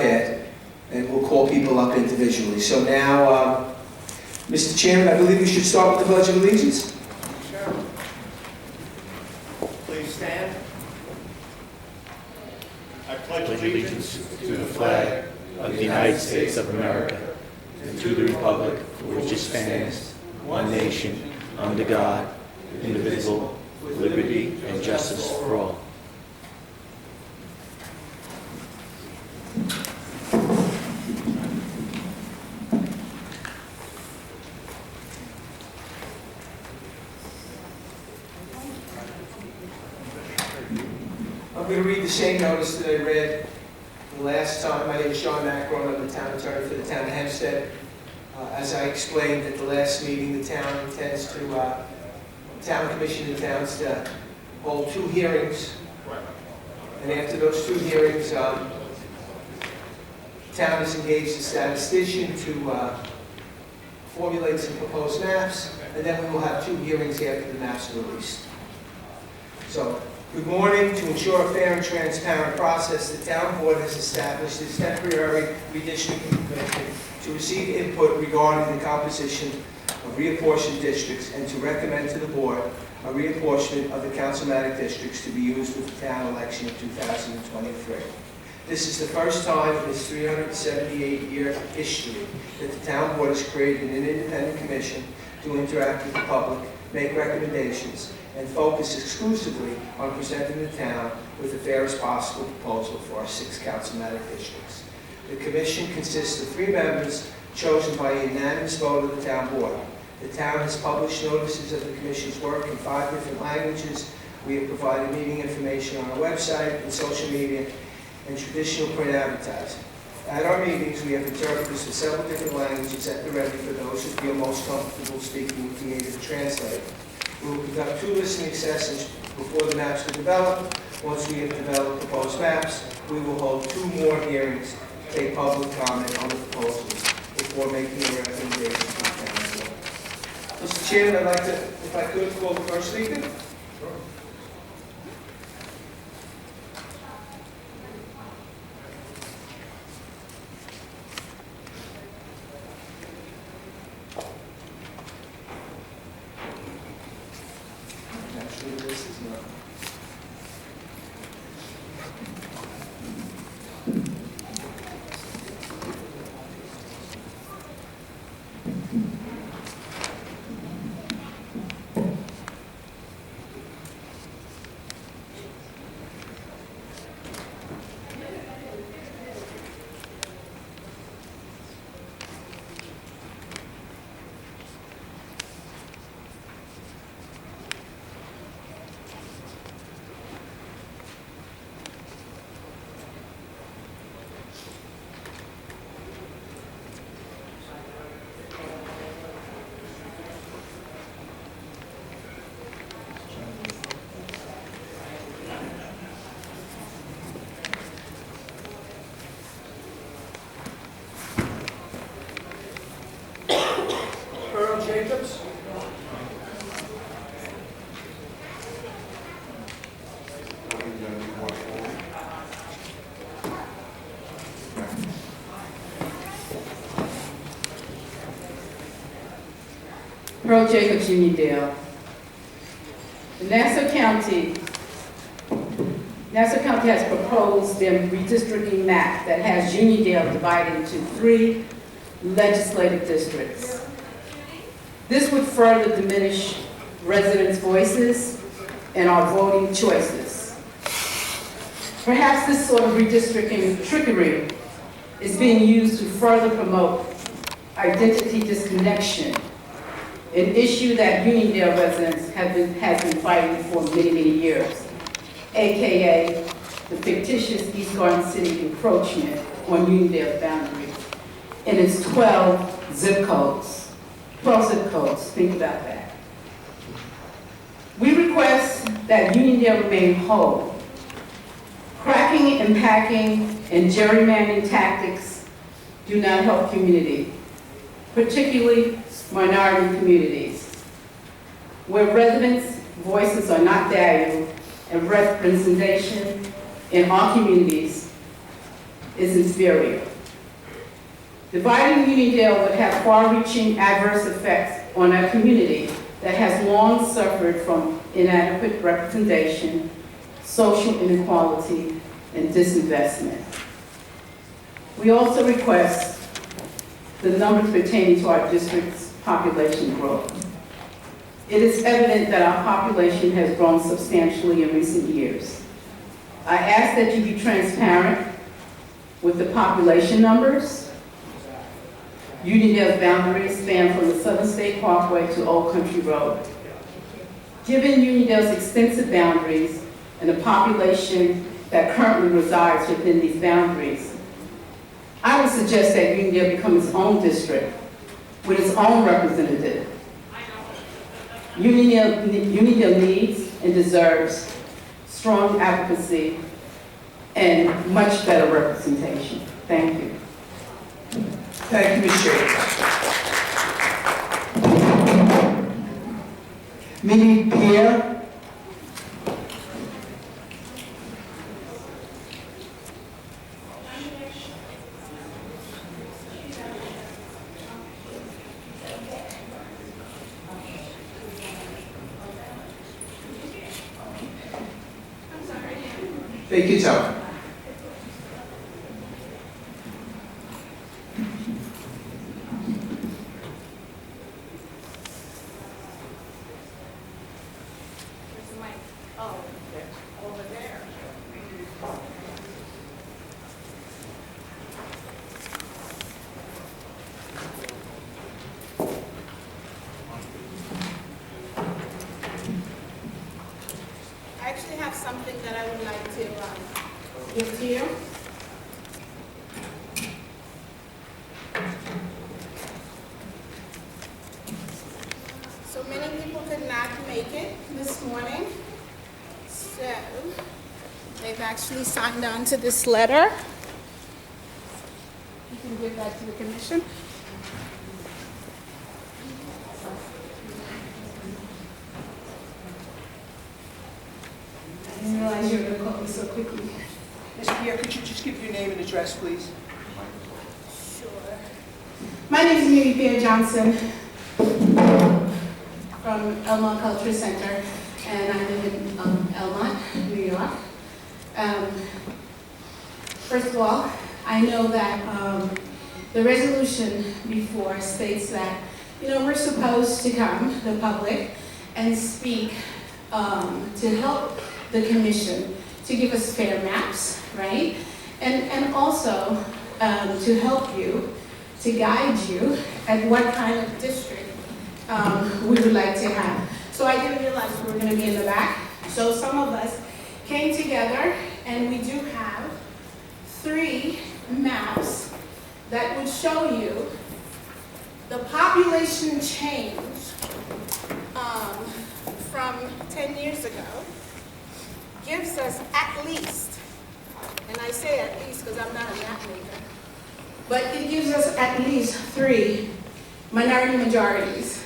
iPad, and we'll call people up individually. So now, Mr. Chairman, I believe we should start with the Pledge of Allegiance. Sure. Please stand. I pledge allegiance to the flag of the United States of America and to the republic for which it stands, one nation, under God, indivisible, with liberty and justice for all. I'm going to read the same notice that I read the last time. My name is Sean Macron. I'm the town attorney for the town of Hempstead. As I explained at the last meeting, the town intends to, the town commission intends to hold 2 hearings. And after those 2 hearings, the town has engaged a statistician to formulate some proposed maps, and then we will have 2 hearings after the maps are released. So, good morning. To ensure a fair and transparent process, the town board has established this temporary redistricting commission to receive input regarding the composition of reapportioned districts and to recommend to the board a reapportionment of the councilmatic districts to be used with the town election of 2023. This is the first time in its 378-year history that the town board has created an independent commission to interact with the public, make recommendations, and focus exclusively on presenting the town with the fairest possible proposal for our 6 councilmatic districts. The commission consists of 3 members chosen by a unanimous vote of the town board. The town has published notices of the commission's work in 5 different languages. We have provided meeting information on our website and social media and traditional print advertising. At our meetings, we have interpreters for several different languages at the ready for those who feel most comfortable speaking with the native translator. We will conduct 2 listening sessions before the maps are developed. Once we have developed proposed maps, we will hold 2 more hearings to take public comment on the proposals before making a recommendation to the town board. Mr. Chairman, I'd like to, if I could, call the first speaker. This is not. Jacobs. Pearl Jacobs, Uniondale. Nassau County has proposed their redistricting map that has Uniondale divided into 3 legislative districts. This would further diminish residents' voices and our voting choices. Perhaps this sort of redistricting trickery is being used to further promote identity disconnection, an issue that Uniondale residents has been fighting for many, many years, aka the fictitious East Garden City encroachment on Uniondale's boundary in its 12 zip codes. 12 zip codes, think about that. We request that Uniondale remain whole. Cracking and packing and gerrymandering tactics do not help community, particularly minority communities, where residents' voices are not valued and representation in our communities is inferior. Dividing Unionville would have far-reaching adverse effects on our community that has long suffered from inadequate representation, social inequality, and disinvestment. We also request the numbers pertaining to our district's population growth. It is evident that our population has grown substantially in recent years. I ask that you be transparent with the population numbers. Uniondale's boundaries span from the Southern State Parkway to Old Country Road. Given Uniondale's extensive boundaries and the population that currently resides within these boundaries, I would suggest that Uniondale become its own district with its own representative. Uniondale needs and deserves strong advocacy and much better representation. Thank you. Thank you, Ms. Shea. Minnie Pierre. Take your time. I actually have something that I would like to give to you. So many people could not make it this morning. So they've actually signed on to this letter. You can give that to the commission. I didn't realize you were going to call me so quickly. Ms. Pierre, could you just give your name and address, please? Sure. My name is Mary Pierre Johnson from Elmont Cultural Center, and I live in Elmont, New York. First of all, I know that the resolution before states that, we're supposed to come, the public, and speak to help the commission to give us fair maps, right? And also to help you, to guide you at what kind of district we would like to have. So I didn't realize we were going to be in the back. So some of us came together, and we do have 3 maps that would show you the population change from 10 years ago. Gives us at least, and I say at least because I'm not a map maker, but it gives us at least 3 minority majorities,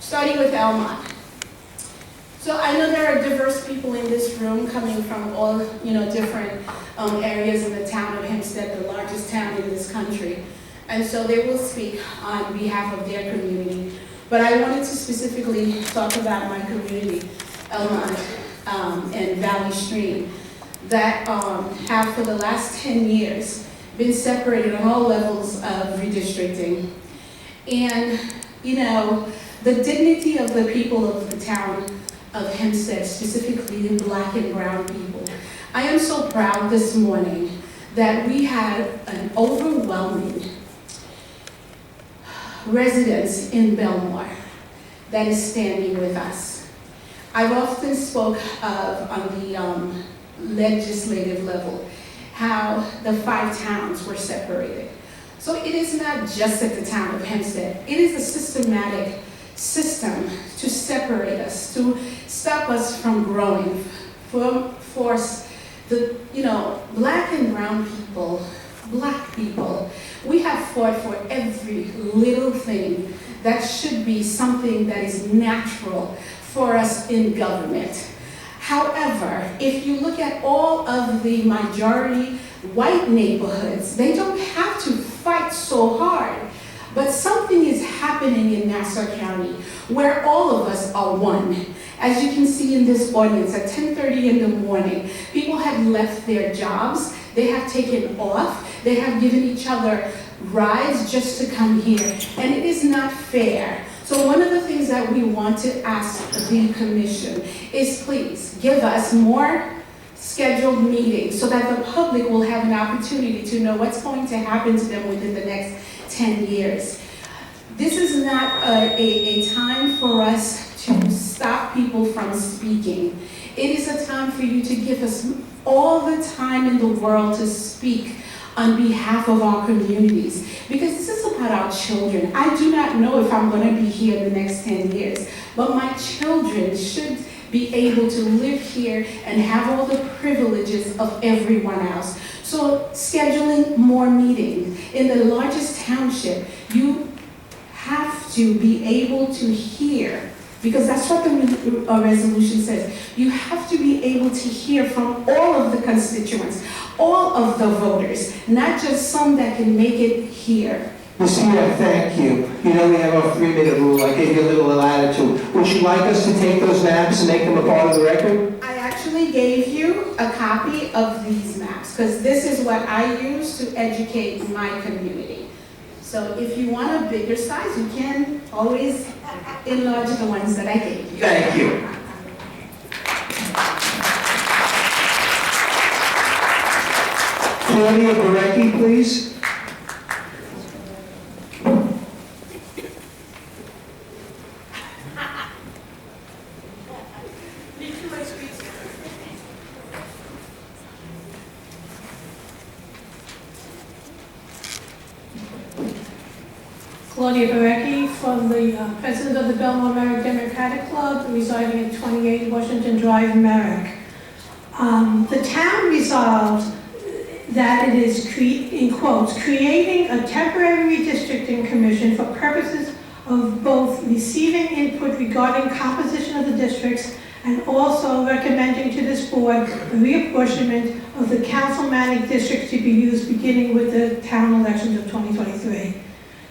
starting with Elmont. So I know there are diverse people in this room coming from all, different areas in the town of Hempstead, the largest town in this country. And so they will speak on behalf of their community. But I wanted to specifically talk about my community, Elmont and Valley Stream, that have for the last 10 years been separated on all levels of redistricting. And, the dignity of the people of the town of Hempstead, specifically the Black and brown people. I am so proud this morning that we had an overwhelming residents in Belmore that is standing with us. I've often spoke of, on the legislative level, how the 5 towns were separated. So it is not just at the town of Hempstead. It is a systematic system to separate us, to stop us from growing, force the, Black and brown people, Black people, we have fought for every little thing that should be something that is natural for us in government. However, if you look at all of the majority white neighborhoods, they don't have to fight so hard. But something is happening in Nassau County where all of us are one. As you can see in this audience, at 10:30 in the morning, people have left their jobs, they have taken off, they have given each other rides just to come here, and it is not fair. So one of the things that we want to ask the commission is please give us more scheduled meetings so that the public will have an opportunity to know what's going to happen to them within the next 10 years. This is not a time for us to stop people from speaking. It is a time for you to give us all the time in the world to speak on behalf of our communities, because this is about our children. I do not know if I'm going to be here in the next 10 years, but my children should be able to live here and have all the privileges of everyone else. So scheduling more meetings. In the largest township, you have to be able to hear, because that's what the resolution says. You have to be able to hear from all of the constituents, all of the voters, not just some that can make it here. Ms. Mayor, thank you. You know we have our 3-minute rule. I gave you a little latitude. Would you like us to take those maps and make them a part of the record? I actually gave you a copy of these maps, because this is what I use to educate my community. So if you want a bigger size, you can always enlarge the ones that I gave you. Thank you. Claudia Barecki, please. Claudia Barecki, from the president of the Belmont Merrick Democratic Club, residing at 28 Washington Drive, Merrick. The town resolved that it is, in quotes, creating a temporary redistricting commission for purposes of both receiving input regarding composition of the districts and also recommending to this board the reapportionment of the council-managed districts to be used beginning with the town elections of 2023.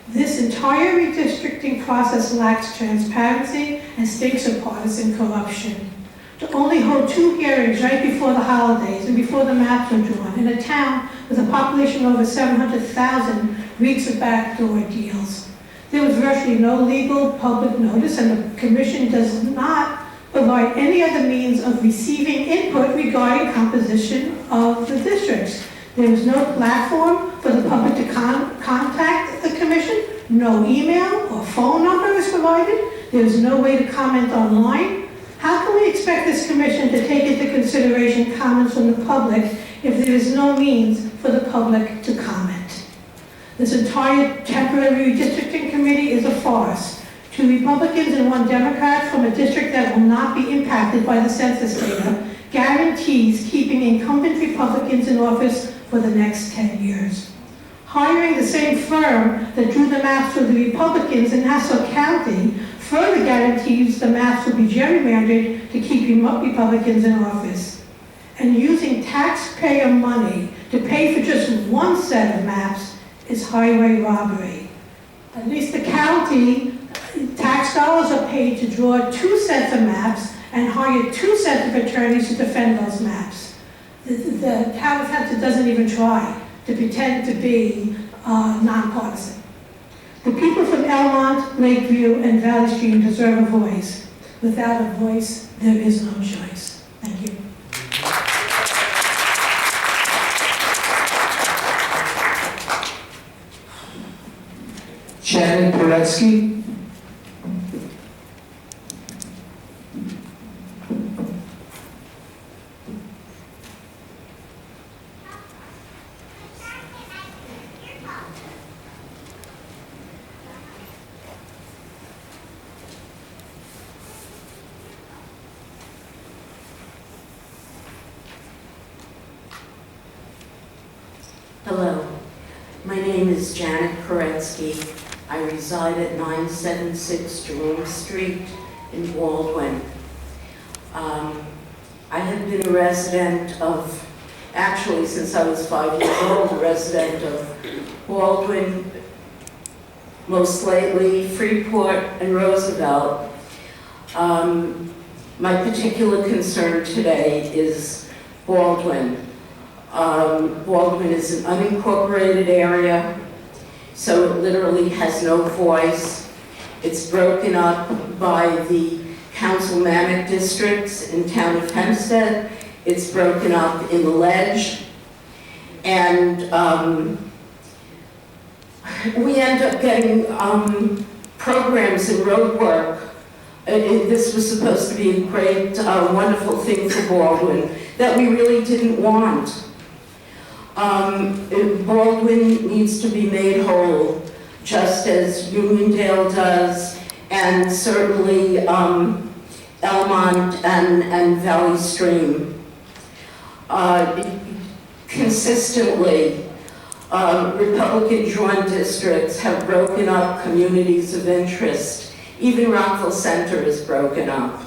This entire redistricting process lacks transparency and stinks of partisan corruption. To only hold 2 hearings right before the holidays and before the maps are drawn in a town with a population of over 700,000 reeks of backdoor deals. There was virtually no legal public notice, and the commission does not provide any other means of receiving input regarding composition of the districts. There is no platform for the public to contact the commission. No email or phone number is provided. There is no way to comment online. How can we expect this commission to take into consideration comments from the public if there is no means for the public to comment? This entire temporary redistricting committee is a farce. 2 Republicans and 1 Democrat from a district that will not be impacted by the census data guarantees keeping incumbent Republicans in office for the next 10 years. Hiring the same firm that drew the maps for the Republicans in Nassau County further guarantees the maps will be gerrymandered to keep Republicans in office. And using taxpayer money to pay for just 1 set of maps is highway robbery. At least the county tax dollars are paid to draw 2 sets of maps and hire 2 sets of attorneys to defend those maps. The town of Hempstead doesn't even try to pretend to be nonpartisan. The people from Elmont, Lakeview, and Valley Stream deserve a voice. Without a voice, there is no choice. Thank you. Shannon Koretsky. Hello, my name is Janet Koretsky. I reside at 976 Jerome Street in Baldwin. have been a resident of, actually since I was 5 years old, a resident of Baldwin, most lately Freeport and Roosevelt. My particular concern today is Baldwin. Baldwin is an unincorporated area, so it literally has no voice. It's broken up by the councilmanic districts in town of Hempstead. It's broken up in the ledge. And we end up getting programs and road work. This was supposed to be a great, wonderful thing for Baldwin that we really didn't want. Baldwin needs to be made whole, just as Uniondale does, and certainly Elmont and Valley Stream. Consistently, Republican-drawn districts have broken up communities of interest. Even Rockville Center is broken up.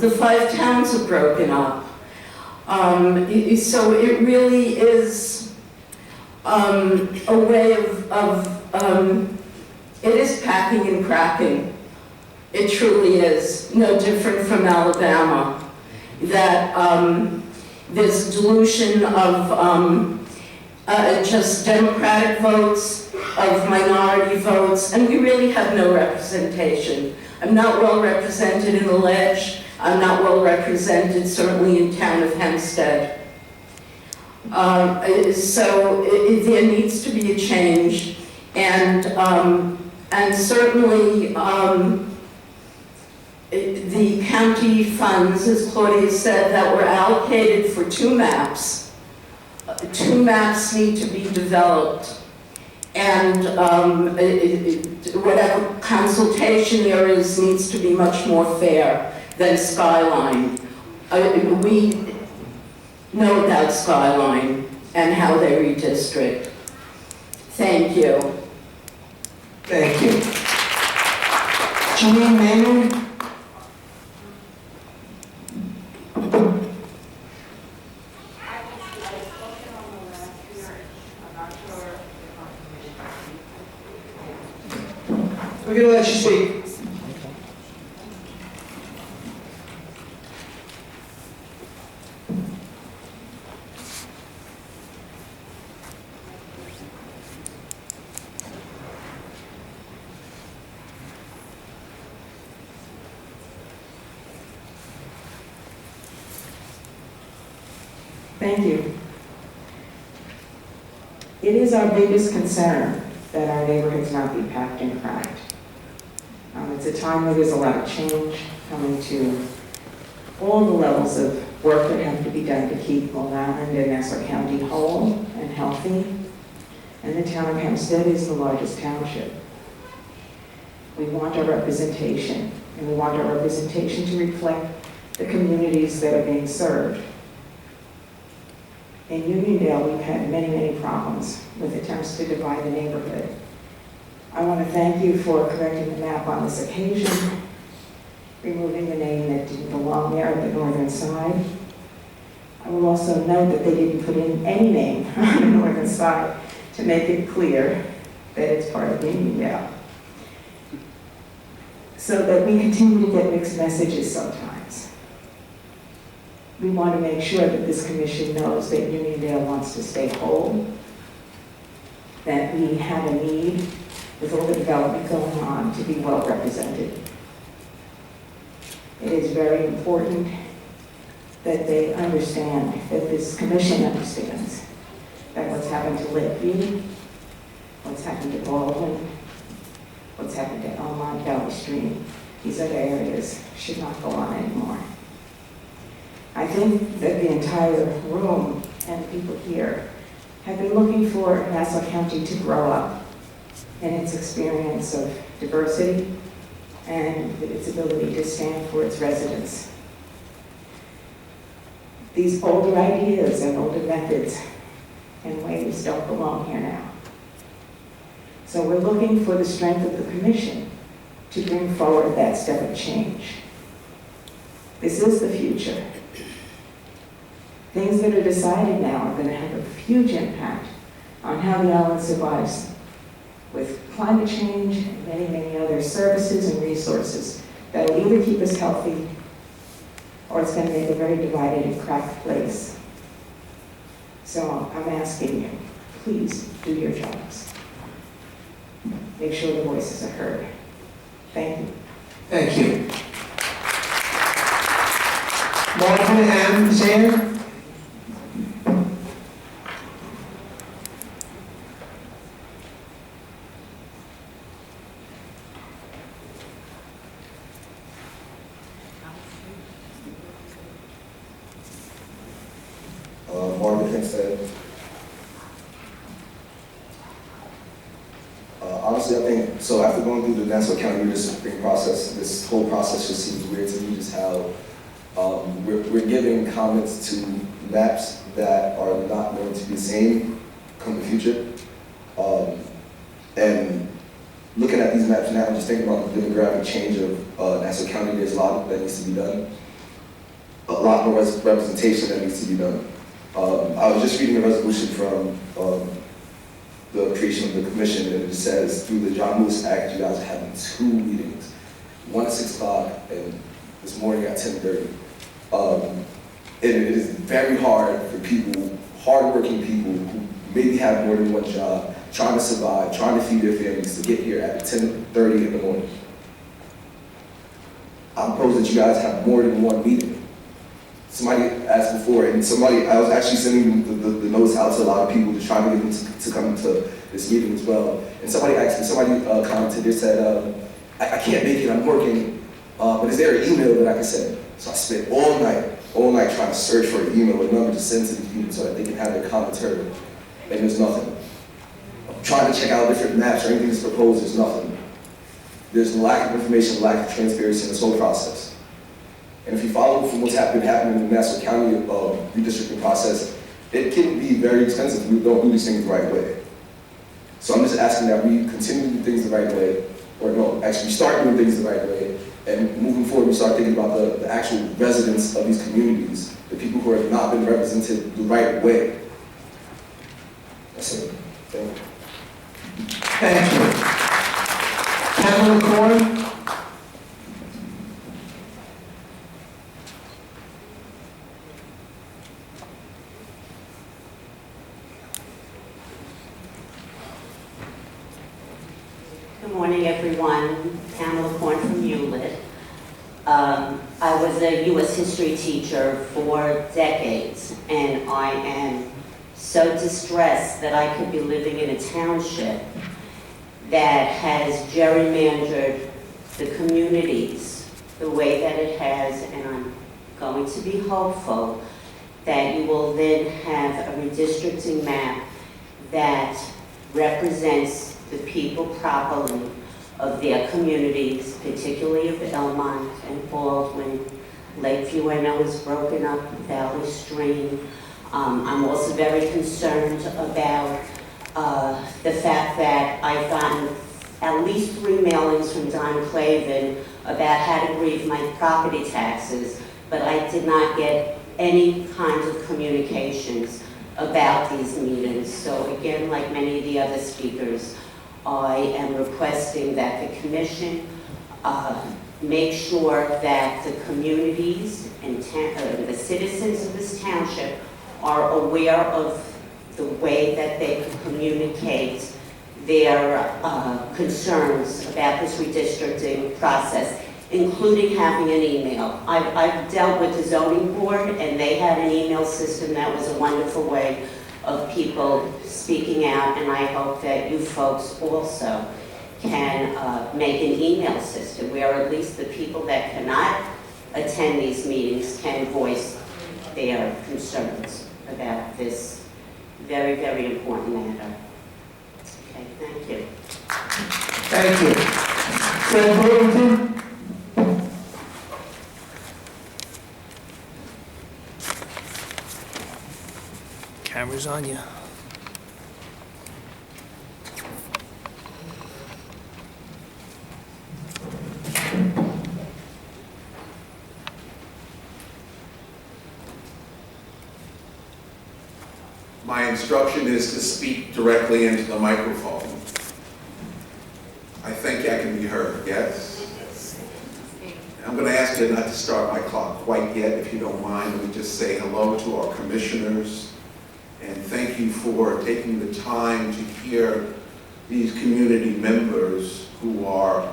The 5 towns are broken up. So it really is a way of it is packing and cracking. It truly is, no different from Alabama. That there's dilution of just Democratic votes, of minority votes, and we really have no representation. I'm not well represented in the ledge. I'm not well represented, certainly in town of Hempstead. So there needs to be a change, and certainly the county funds, as Claudia said, that were allocated for 2 maps. 2 maps need to be developed, and whatever consultation there is needs to be much more fair than Skyline. We know about Skyline and how they redistrict. Thank you. Thank you. Janine Maynard? We're going to let you speak. Thank you. It is our biggest concern that our neighborhoods not be packed and cracked. It's a time where there's a lot of change coming to all the levels of work that have to be done to keep Long Island and Nassau County whole and healthy. And the town of Hempstead is the largest township. We want our representation, and we want our representation to reflect the communities that are being served. In Uniondale, we've had many, many problems with attempts to divide the neighborhood. I want to thank you for correcting the map on this occasion, removing the name that didn't belong there at the northern side. I will also note that they didn't put in any name on the northern side to make it clear that it's part of Uniondale. So that we continue to get mixed messages sometimes. We want to make sure that this commission knows that Uniondale wants to stay whole, that we have a need with all the development going on to be well represented. It is very important that they understand, that this commission understands that what's happened to Lakeview, what's happened to Baldwin, what's happened to Elmont, Valley Stream, these other areas should not go on anymore. I think that the entire room and people here have been looking for Nassau County to grow up in its experience of diversity and its ability to stand for its residents. These older ideas and older methods and ways don't belong here now. So we're looking for the strength of the commission to bring forward that step of change. This is the future. Things that are decided now are going to have a huge impact on how the island survives with climate change and many, many other services and resources that will either keep us healthy or it's going to make a very divided and cracked place. So I'm asking you, please do your jobs. Make sure the voices are heard. Thank you. Thank you. Martin M. is here. Marvin Hempstead. Honestly, I think, so after going through the Nassau County redistricting process, this whole process just seems weird to me, just how we're giving comments to maps that are not going to be the same come the future. And looking at these maps now, just thinking about the demographic change of Nassau County, there's a lot that needs to be done. A lot more representation that needs to be done. I was just reading a resolution from the creation of the commission, and it says, through the John Lewis Act, you guys are having 2 meetings, one at 6 o'clock and this morning at 10:30. It is very hard for people, hardworking people who maybe have more than one job, trying to survive, trying to feed their families, to get here at 10:30 in the morning. I propose that you guys have more than one meeting. Somebody asked before, and I was actually sending the notes out to a lot of people to try to get them to come to this meeting as well. And somebody asked me, somebody commented, they said, I can't make it, I'm working, but is there an email that I can send? So I spent all night trying to search for an email, a number to send to these people so that they can have their commentary. And there's nothing. I'm trying to check out different maps or anything that's proposed, there's nothing. There's lack of information, lack of transparency in this whole process. And if you follow from what's happening in the Nassau County redistricting process, it can be very expensive if we don't do these things the right way. So I'm just asking that we continue to do things the right way, or no, actually start doing things the right way, and moving forward we start thinking about the actual residents of these communities, the people who have not been represented the right way. That's it. Thank you. Thank you. Pamela Corn. Good morning, everyone. Pamela Korn from ULIT. I was a U.S. history teacher for decades, and I am so distressed that I could be living in a township that has gerrymandered the communities the way that it has, and I'm going to be hopeful that you will then have a redistricting map that represents the people properly of their communities, particularly of Elmont and Baldwin. Lakeview, I know, is broken up, Valley Stream. I'm also very concerned about the fact that I've gotten at least 3 mailings from Don Clavin about how to grieve my property taxes, but I did not get any kinds of communications about these meetings. So again, like many of the other speakers, I am requesting that the commission make sure that the communities and the citizens of this township are aware of the way that they can communicate their concerns about this redistricting process, including having an email. I've dealt with the zoning board, and they had an email system that was a wonderful way of people speaking out, and I hope that you folks also can make an email system where at least the people that cannot attend these meetings can voice their concerns about this very, very important matter. Okay, thank you. Thank you. Fred Burlington. Camera's on you. My instruction is to speak directly into the microphone. I think I can be heard, yes? I'm going to ask you not to start my clock quite yet, if you don't mind. Let me just say hello to our commissioners, and thank you for taking the time to hear these community members who are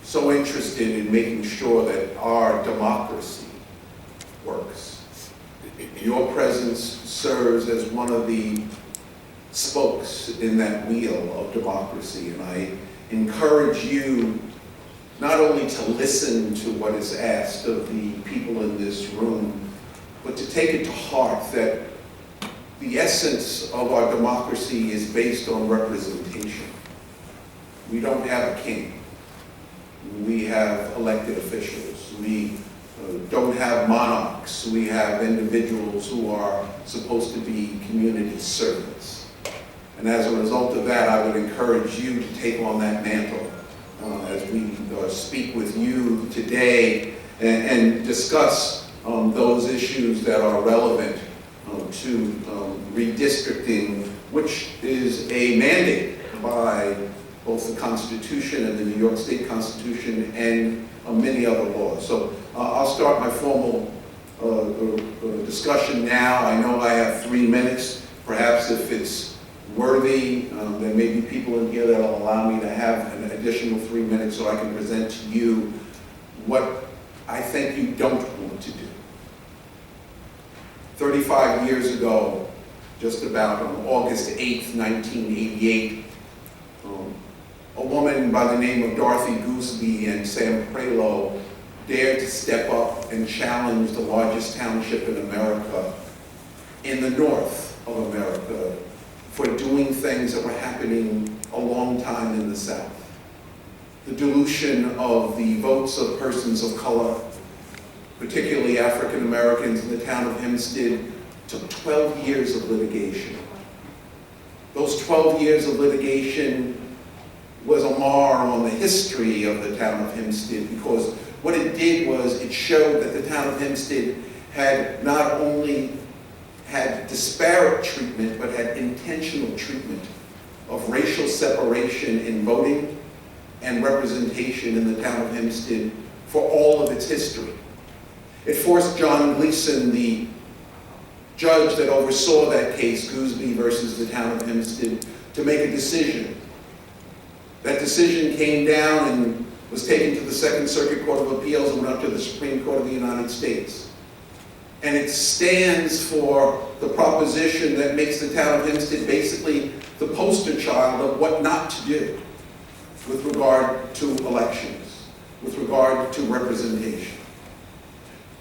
so interested in making sure that our democracy works. Your presence serves as one of the spokes in that wheel of democracy, and I encourage you not only to listen to what is asked of the people in this room, but to take it to heart that the essence of our democracy is based on representation. We don't have a king. We have elected officials. We don't have monarchs. We have individuals who are supposed to be community servants. And as a result of that, I would encourage you to take on that mantle as we speak with you today and discuss those issues that are relevant to redistricting, which is a mandate by both the Constitution and the New York State Constitution and many other laws. So I'll start my formal discussion now. I know I have 3 minutes. Perhaps if it's worthy, there may be people in here that will allow me to have an additional 3 minutes so I can present to you what I think you don't want to do. 35 years ago, just about on August 8th, 1988, a woman by the name of Dorothy Gooseby and Sam Prelo dared to step up and challenge the largest township in America, in the north of America, for doing things that were happening a long time in the South. The dilution of the votes of persons of color, particularly African Americans in the town of Hempstead, took 12 years of litigation. Those 12 years of litigation was a mar on the history of the town of Hempstead, because what it did was it showed that the town of Hempstead had not only had disparate treatment, but had intentional treatment of racial separation in voting and representation in the town of Hempstead for all of its history. It forced John Gleason, the judge that oversaw that case, Gooseby versus the town of Hempstead, to make a decision. That decision came down and was taken to the Second Circuit Court of Appeals and went up to the Supreme Court of the United States. And it stands for the proposition that makes the town of Hempstead basically the poster child of what not to do with regard to elections, with regard to representation.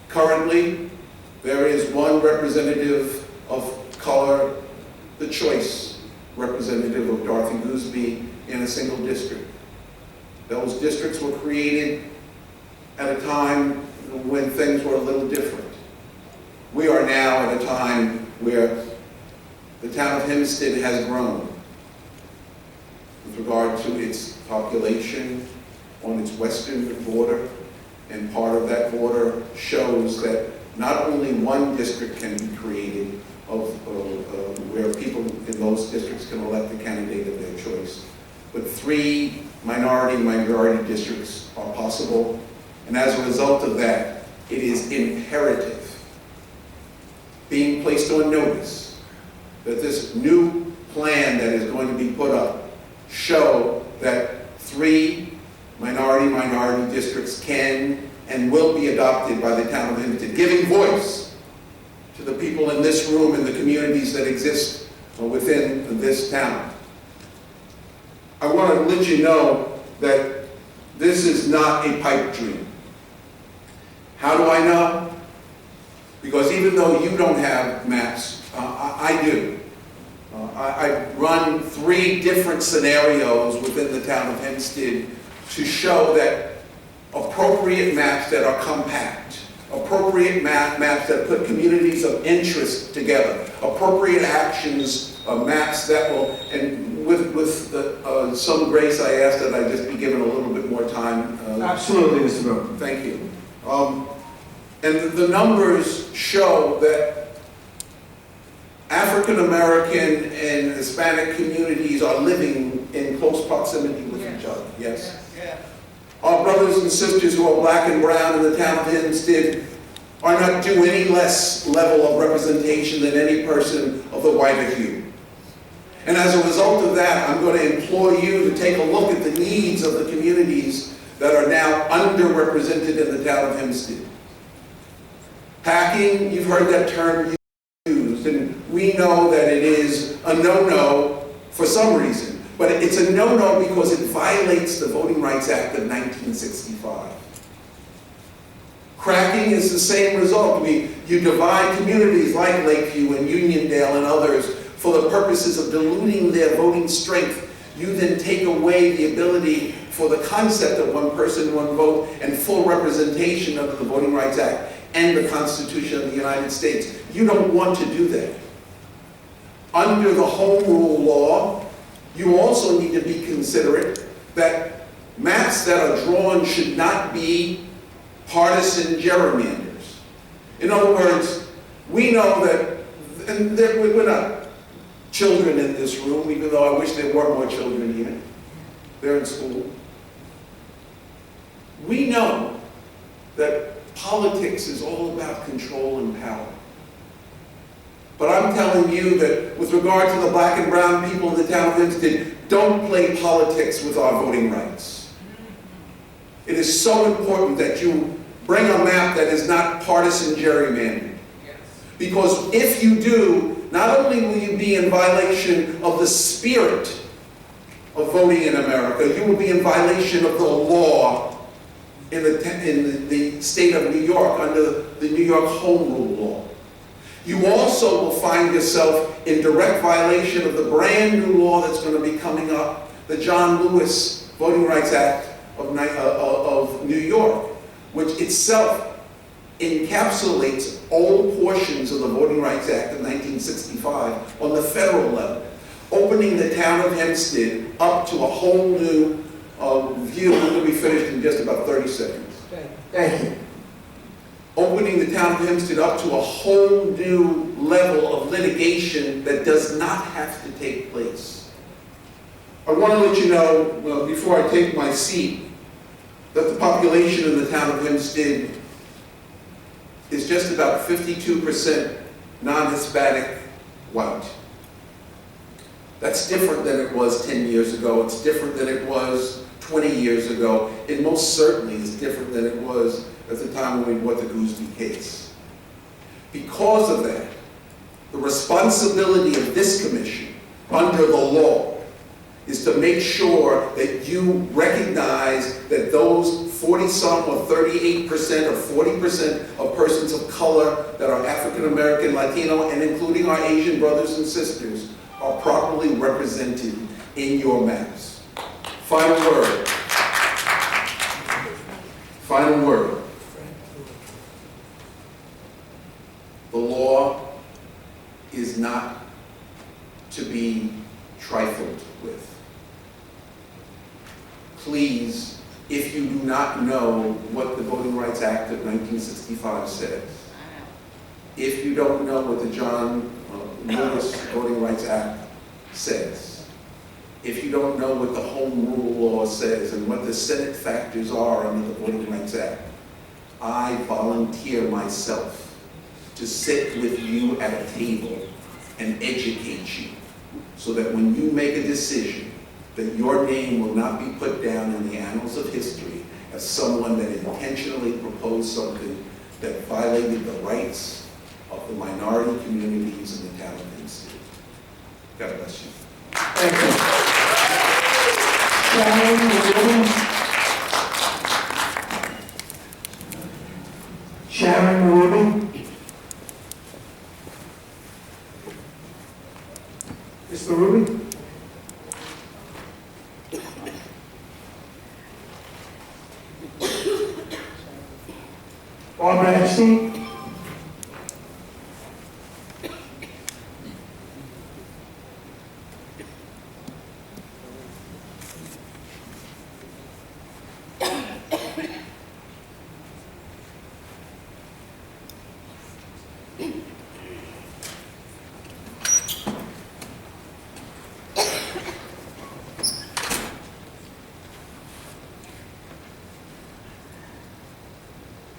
Currently, there is one representative of color, the choice representative of Dorothy Gooseby, in a single district. Those districts were created at a time when things were a little different. We are now at a time where the town of Hempstead has grown with regard to its population on its western border, and part of that border shows that not only one district can be created where people in those districts can elect a candidate of their choice, but 3 minority districts are possible. And as a result of that, it is imperative, being placed on notice, that this new plan that is going to be put up show that 3 minority districts can and will be adopted by the town of Hempstead, giving voice to the people in this room and the communities that exist within this town. I want to let you know that this is not a pipe dream. How do I know? Because even though you don't have maps, I do. I run 3 different scenarios within the town of Hempstead to show that appropriate maps that are compact, appropriate maps that put communities of interest together, appropriate actions, maps that will, and with some grace I ask that I just be given a little bit more time. Absolutely, Mr. Brown. Thank you. And the numbers show that African American and Hispanic communities are living in close proximity with each other, yes? Our brothers and sisters who are black and brown in the town of Hempstead are not due any less level of representation than any person of the whiter hue. And as a result of that, I'm going to implore you to take a look at the needs of the communities that are now underrepresented in the town of Hempstead. Packing, you've heard that term used, and we know that it is a no-no for some reason. But it's a no-no because it violates the Voting Rights Act of 1965. Cracking is the same result. You divide communities like Lakeview and Uniondale and others for the purposes of diluting their voting strength. You then take away the ability for the concept of one person, one vote, and full representation under the Voting Rights Act and the Constitution of the United States. You don't want to do that. Under the Home Rule law, you also need to be considerate that maps that are drawn should not be partisan gerrymanders. In other words, we know that, and we're not children in this room, even though I wish there were more children here. They're in school. We know that politics is all about control and power. But I'm telling you that with regard to the black and brown people in the town of Hempstead, don't play politics with our voting rights. It is so important that you bring a map that is not partisan gerrymandered. Because if you do, not only will you be in violation of the spirit of voting in America, you will be in violation of the law in the state of New York under the New York Home Rule law. You also will find yourself in direct violation of the brand new law that's going to be coming up, the John Lewis Voting Rights Act of New York, which itself encapsulates all portions of the Voting Rights Act of 1965 on the federal level, opening the town of Hempstead up to a whole new view. We're going to be finished in just about 30 seconds. Thank you. Opening the town of Hempstead up to a whole new level of litigation that does not have to take place. I want to let you know, well, before I take my seat, that the population in the town of Hempstead is just about 52% non-Hispanic white. That's different than it was 10 years ago. It's different than it was 20 years ago. It most certainly is different than it was at the time when we brought the Gooseby case. Because of that, the responsibility of this commission under the law is to make sure that you recognize that those 40-some or 38% or 40% of persons of color that are African American, Latino, and including our Asian brothers and sisters are properly represented in your maps. Final word. Final word. The law is not to be trifled with. Please, if you do not know what the Voting Rights Act of 1965 says, if you don't know what the John Lewis Voting Rights Act says, if you don't know what the Home Rule law says and what the Senate factors are under the Voting Rights Act, I volunteer myself to sit with you at a table and educate you so that when you make a decision, that your name will not be put down in the annals of history as someone that intentionally proposed something that violated the rights of the minority communities in the town of Hempstead. God bless you. Thank you. Sharon Rubin. Mr. Rubin? Barbara Epstein.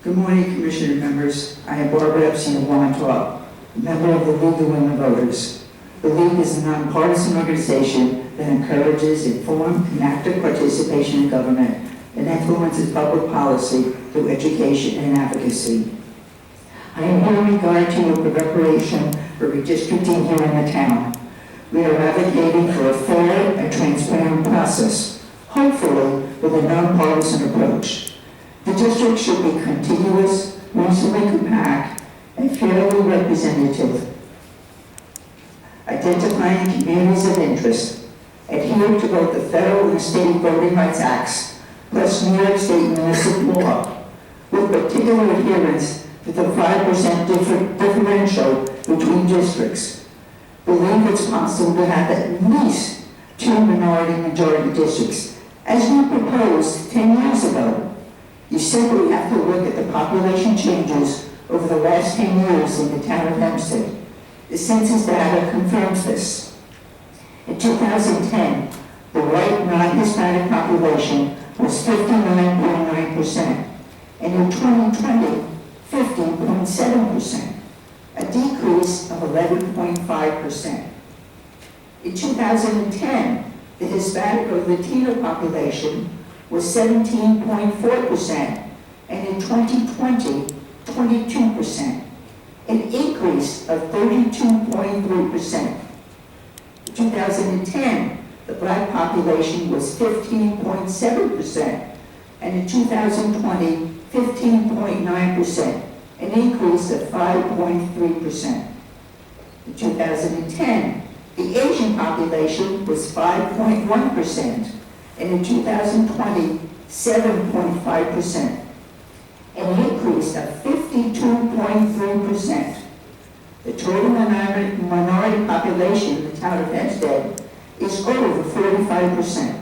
Good morning, Commissioner members. I am Barbara Epstein of Wauwatosa, member of the League of Women Voters. The League is a nonpartisan organization that encourages informed and active participation in government and influences public policy through education and advocacy. I am here in regard to your preparation for redistricting here in the town. We are advocating for a fair and transparent process, hopefully with a nonpartisan approach. The district should be contiguous, reasonably compact, and fairly representative, identifying communities of interest, adhere to both the federal and state voting rights acts, plus New York State municipal law, with particular adherence to the 5% differential between districts. Believe it's possible to have at least 2 minority-majority districts, as we proposed 10 years ago. You simply have to look at the population changes over the last 10 years in the town of Hempstead. The census data confirms this. In 2010, the white non-Hispanic population was 59.9%, and in 2020, 50.7%, a decrease of 11.5%. In 2010, the Hispanic or Latino population was 17.4%, and in 2020, 22%, an increase of 32.3%. In 2010, the Black population was 15.7%, and in 2020, 15.9%, an increase of 5.3%. In 2010, the Asian population was 5.1%, and in 2020, 7.5%, an increase of 52.3%. The total minority population in the town of Hempstead is over 45%.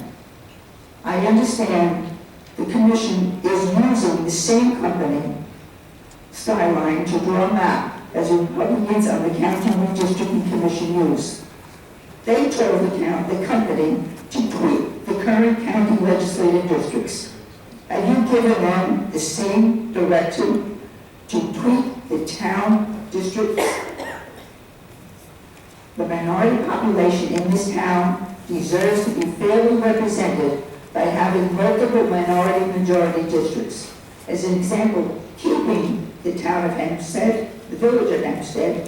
I understand the commission is using the same company, Skyline, to draw a map as Republicans on the County Redistricting Commission used. They told the company to tweak the current county legislative districts. Have you given them the same directive to tweak the town districts? The minority population in this town deserves to be fairly represented by having multiple minority-majority districts. As an example, keeping the town of Hempstead, the village of Hempstead,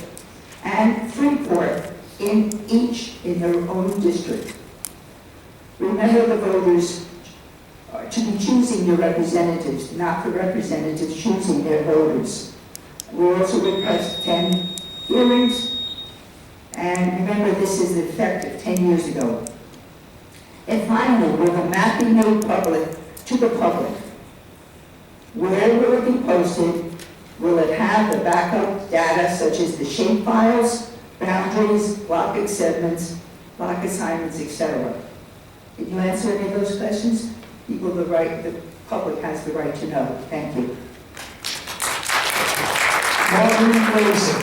and Freeport each in their own district. Remember, the voters are to be choosing their representatives, not the representatives choosing their voters. We also request 10 hearings, and remember, this is effective 10 years ago. And finally, will the map be made public to the public? Where will it be posted? Will it have the backup data such as the shape files, boundaries, block segments, block assignments, etc.? Did you answer any of those questions? The public has the right to know. Thank you. Marguerite Grayson.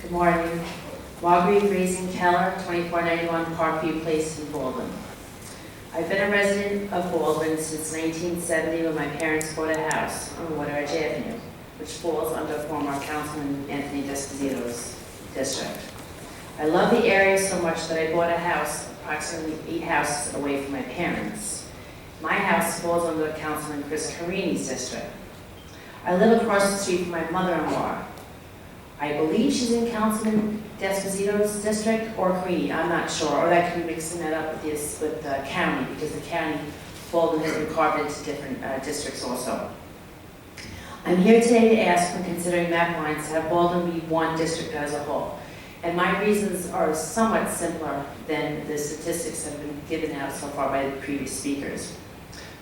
Good morning. Marguerite Grayson Keller, 2491 Parkview Place in Baldwin. I've been a resident of Baldwin since 1970 when my parents bought a house on Wateridge Avenue, which falls under former Councilman Anthony Desposito's district. I love the area so much that I bought a house approximately 8 houses away from my parents. My house falls under Councilman Chris Carini's district. I live across the street from my mother-in-law. I believe she's in Councilman Desposito's district or Carini, I'm not sure, or that could be mixing that up with the county, because the county, Baldwin has been carved into different districts also. I'm here today to ask, when considering map lines, to have Baldwin be one district as a whole. And my reasons are somewhat simpler than the statistics that have been given out so far by the previous speakers.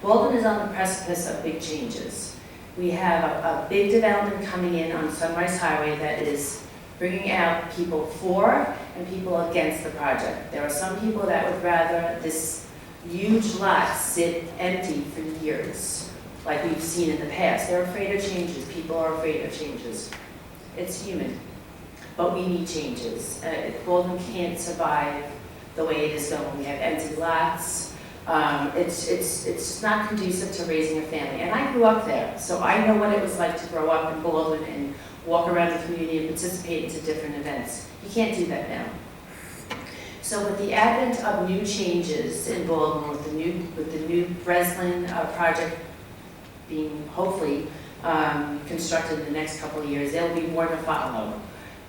Baldwin is on the precipice of big changes. We have a big development coming in on Sunrise Highway that is bringing out people for and people against the project. There are some people that would rather this huge lot sit empty for years, like we've seen in the past. They're afraid of changes. People are afraid of changes. It's human. but we need changes. Baldwin can't survive the way it is going. We have empty lots. It's just not conducive to raising a family. And I grew up there, so I know what it was like to grow up in Baldwin and walk around the community and participate in different events. You can't do that now. So with the advent of new changes in Baldwin, with the new Breslin project being hopefully constructed in the next couple of years, there will be more to follow.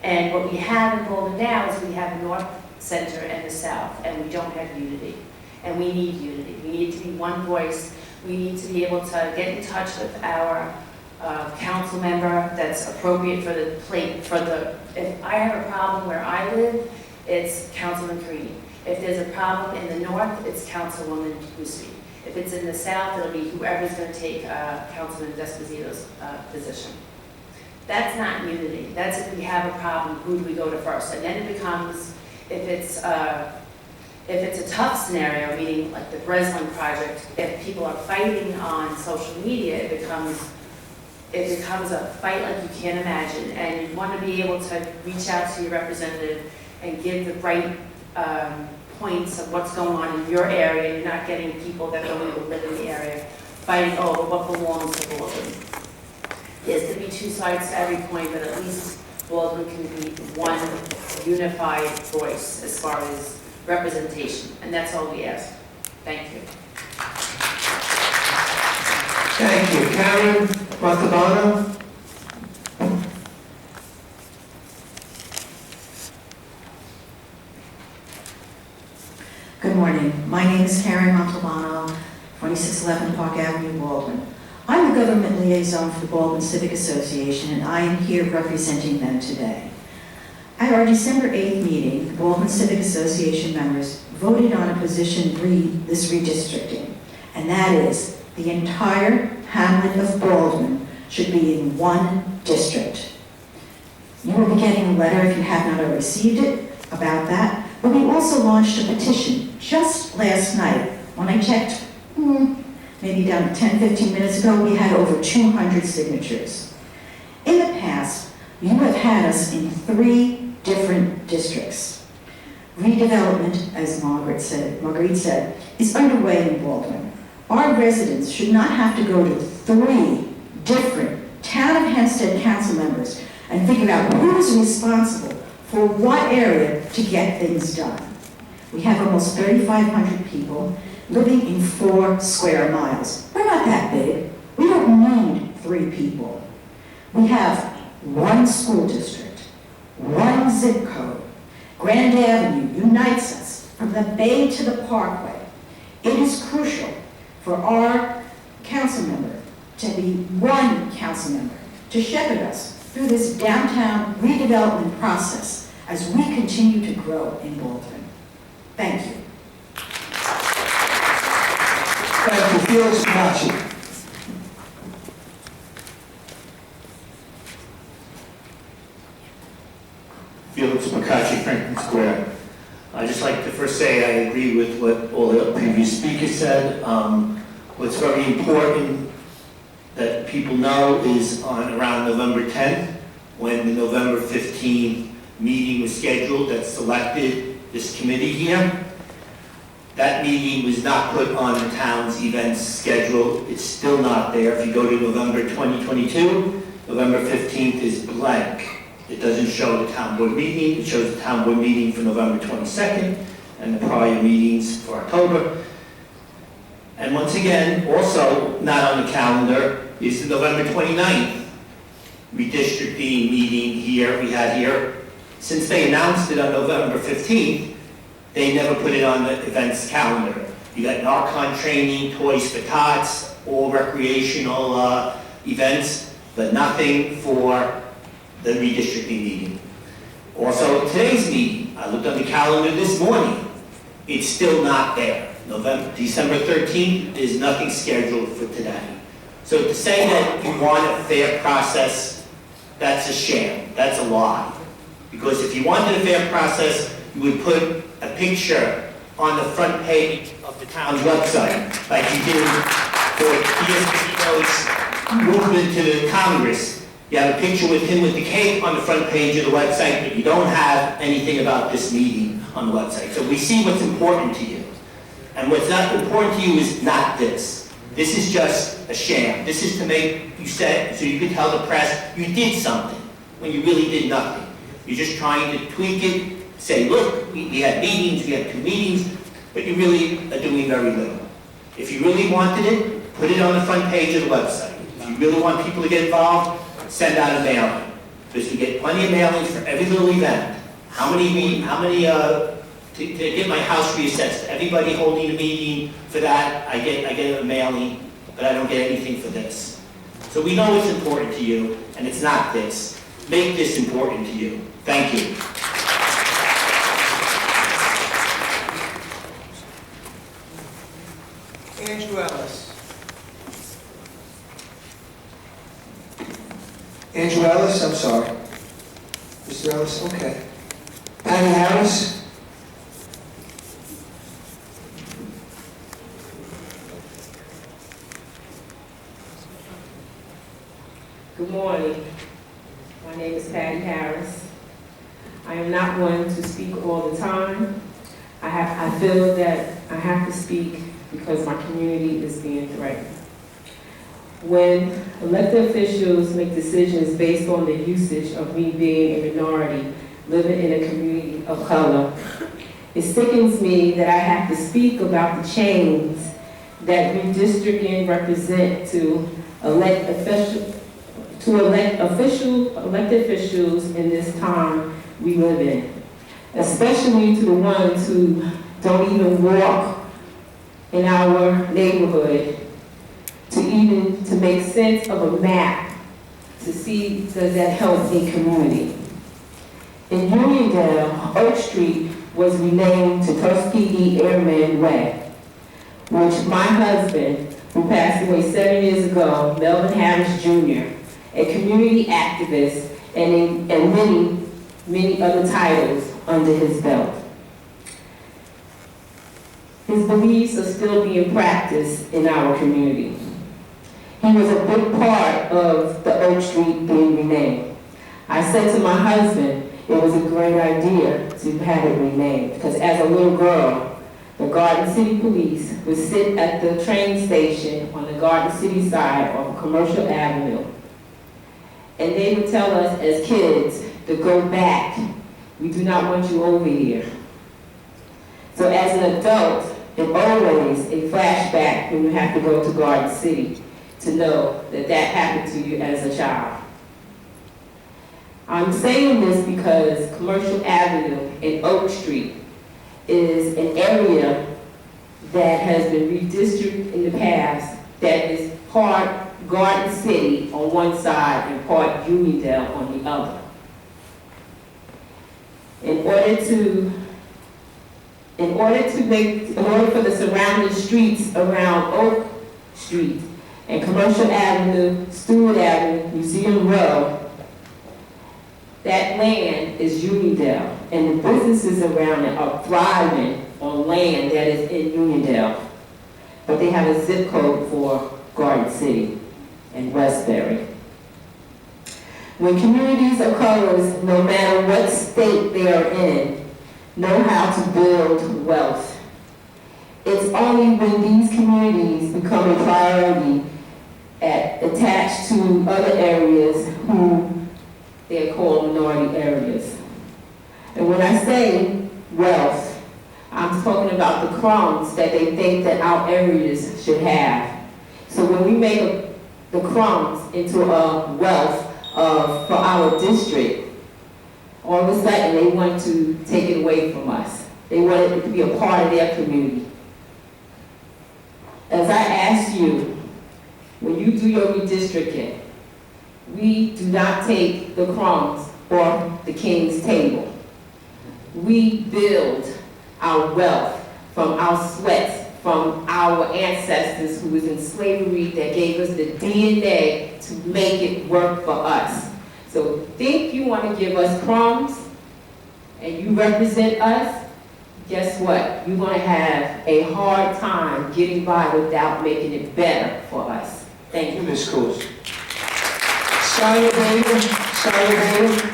And what we have in Baldwin now is we have North, Center, and the South, and we don't have unity. And we need unity. We need to be one voice. We need to be able to get in touch with our council member that's appropriate for the plate. If I have a problem where I live, it's Councilman Carini. If there's a problem in the north, it's Councilwoman Husby. If it's in the south, it'll be whoever's going to take Councilman Desposito's position. That's not unity. That's if we have a problem, who do we go to first? And then it becomes, if it's a tough scenario, meaning like the Breslin project, if people are fighting on social media, it becomes a fight like you can't imagine. And you want to be able to reach out to your representative and give the right points of what's going on in your area. You're not getting people that don't even live in the area fighting over what belongs to Baldwin. There's going to be two sides to every point, but at least Baldwin can be one unified voice as far as representation, and that's all we ask. Thank you. Thank you. Karen Montalbano. Good morning. My name is Karen Montalbano, 2611 Park Avenue, Baldwin. I'm the government liaison for the Baldwin Civic Association, and I am here representing them today. At our December 8th meeting, the Baldwin Civic Association members voted on a position this redistricting, and that is the entire hamlet of Baldwin should be in one district. You will be getting a letter, if you have not already received it, about that. But we also launched a petition just last night. When I checked, maybe down 10, 15 minutes ago, we had over 200 signatures. In the past, you have had us in 3 different districts. Redevelopment, as Marguerite said, is underway in Baldwin. Our residents should not have to go to 3 different Town of Hempstead council members and figure out who is responsible for what area to get things done. We have almost 3,500 people living in 4 square miles. We're not that big. We don't need 3 people. We have 1 school district, 1 zip code. Grand Avenue unites us from the Bay to the Parkway. It is crucial for our council member to be 1 council member to shepherd us through this downtown redevelopment process as we continue to grow in Baldwin. Thank you. Thank you. Felix Machi. Felix McCarthy, Franklin Square. I'd just like to first say I agree with what all the previous speakers said. What's very important that people know is on around November 10th, when the November 15th meeting was scheduled that selected this committee here. That meeting was not put on the town's events schedule. It's still not there. If you go to November 2022, November 15th is blank. It doesn't show the town board meeting. It shows the town board meeting for November 22nd and the prior meetings for October. And once again, also not on the calendar is the November 29th redistricting meeting we had here. Since they announced it on November 15th, they never put it on the events calendar. You got Narcon training, Toys for Tots, all recreational events, but nothing for the redistricting meeting. Also, today's meeting, I looked on the calendar this morning. It's still not there. December 13th, there's nothing scheduled for today. So to say that you want a fair process, that's a sham. That's a lie. Because if you wanted a fair process, you would put a picture on the front page of the town's website, like you did for Diaz-Canino's movement to the Congress. You have a picture with him with the cake on the front page of the website, but you don't have anything about this meeting on the website. So we see what's important to you. And what's not important to you is not this. This is just a sham. This is to make you say, so you can tell the press you did something when you really did nothing. You're just trying to tweak it, say, look, we had meetings, we had 2 meetings, but you really are doing very little. If you really wanted it, put it on the front page of the website. If you really want people to get involved, send out a mailing. Because you get plenty of mailings for every little event. To get my house reassessed, everybody holding a meeting for that, I get a mailing, but I don't get anything for this. So we know it's important to you, and it's not this. Make this important to you. Thank you. Andrew Ellis. Andrew Ellis, I'm sorry. Mr. Ellis, okay. Patty Harris. Good morning. My name is Patty Harris. I am not one to speak all the time. I feel that I have to speak because my community is being threatened. When elected officials make decisions based on the usage of me being a minority living in a community of color, it sickens me that I have to speak about the change that redistricting represent to elected officials in this time we live in, especially to the ones who don't even walk in our neighborhood to make sense of a map to see does that help a community. In Uniondale, Oak Street was renamed to Tuskegee Airman Way, which my husband, who passed away 7 years ago, Melvin Harris Jr., a community activist, and many other titles under his belt. His beliefs are still being practiced in our community. He was a big part of the Oak Street being renamed. I said to my husband, it was a great idea to have it renamed, because as a little girl, the Garden City Police would sit at the train station on the Garden City side of Commercial Avenue, and they would tell us as kids to go back. We do not want you over here. So as an adult, it's always a flashback when you have to go to Garden City to know that that happened to you as a child. I'm saying this because Commercial Avenue and Oak Street is an area that has been redistricted in the past that is part Garden City on one side and part Uniondale on the other. In order for the surrounding streets around Oak Street and Commercial Avenue, Stewart Avenue, Museum Row, that land is Uniondale, and the businesses around it are thriving on land that is in Uniondale. But they have a zip code for Garden City and Westbury. When communities of colors, no matter what state they are in, know how to build wealth, it's only when these communities become a priority attached to other areas who they are called minority areas. And when I say wealth, I'm talking about the crumbs that they think that our areas should have. So when we make the crumbs into a wealth for our district, all of a sudden they want to take it away from us. They want it to be a part of their community. As I ask you, when you do your redistricting, we do not take the crumbs off the king's table. We build our wealth from our sweats, from our ancestors who was in slavery that gave us the DNA to make it work for us. So think you want to give us crumbs and you represent us, guess what? You're going to have a hard time getting by without making it better for us. Thank you. Ms. Coles. So, Shia Bader, Shia Bader.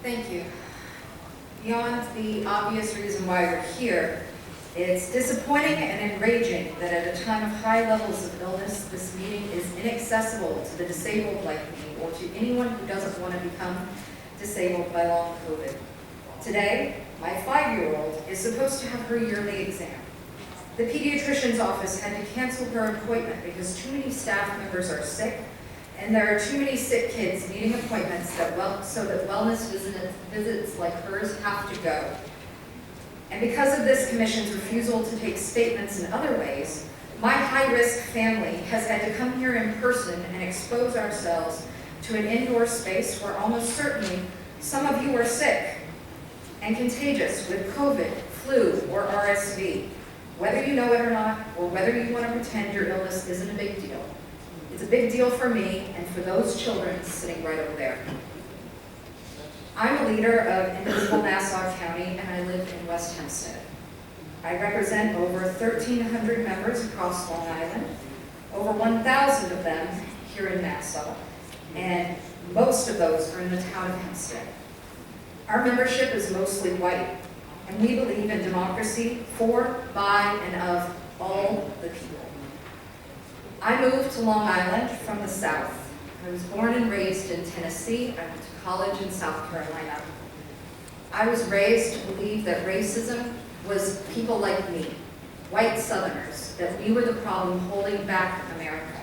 Thank you. Beyond the obvious reason why we're here, it's disappointing and enraging that at a time of high levels of illness, this meeting is inaccessible to the disabled like me or to anyone who doesn't want to become disabled by long COVID. Today, my 5-year-old is supposed to have her yearly exam. The pediatrician's office had to cancel her appointment because too many staff members are sick and there are too many sick kids needing appointments so that wellness visits like hers have to go. And because of this commission's refusal to take statements in other ways, my high-risk family has had to come here in person and expose ourselves to an indoor space where almost certainly some of you are sick and contagious with COVID, flu, or RSV. Whether you know it or not, or whether you want to pretend your illness isn't a big deal. It's a big deal for me and for those children sitting right over there. I'm a leader of Indivisible Nassau County and I live in West Hempstead. I represent over 1,300 members across Long Island, over 1,000 of them here in Nassau, and most of those are in the town of Hempstead. Our membership is mostly white, and we believe in democracy for, by, and of all the people. I moved to Long Island from the South. I was born and raised in Tennessee. I went to college in South Carolina. I was raised to believe that racism was people like me, white Southerners, that we were the problem holding back America.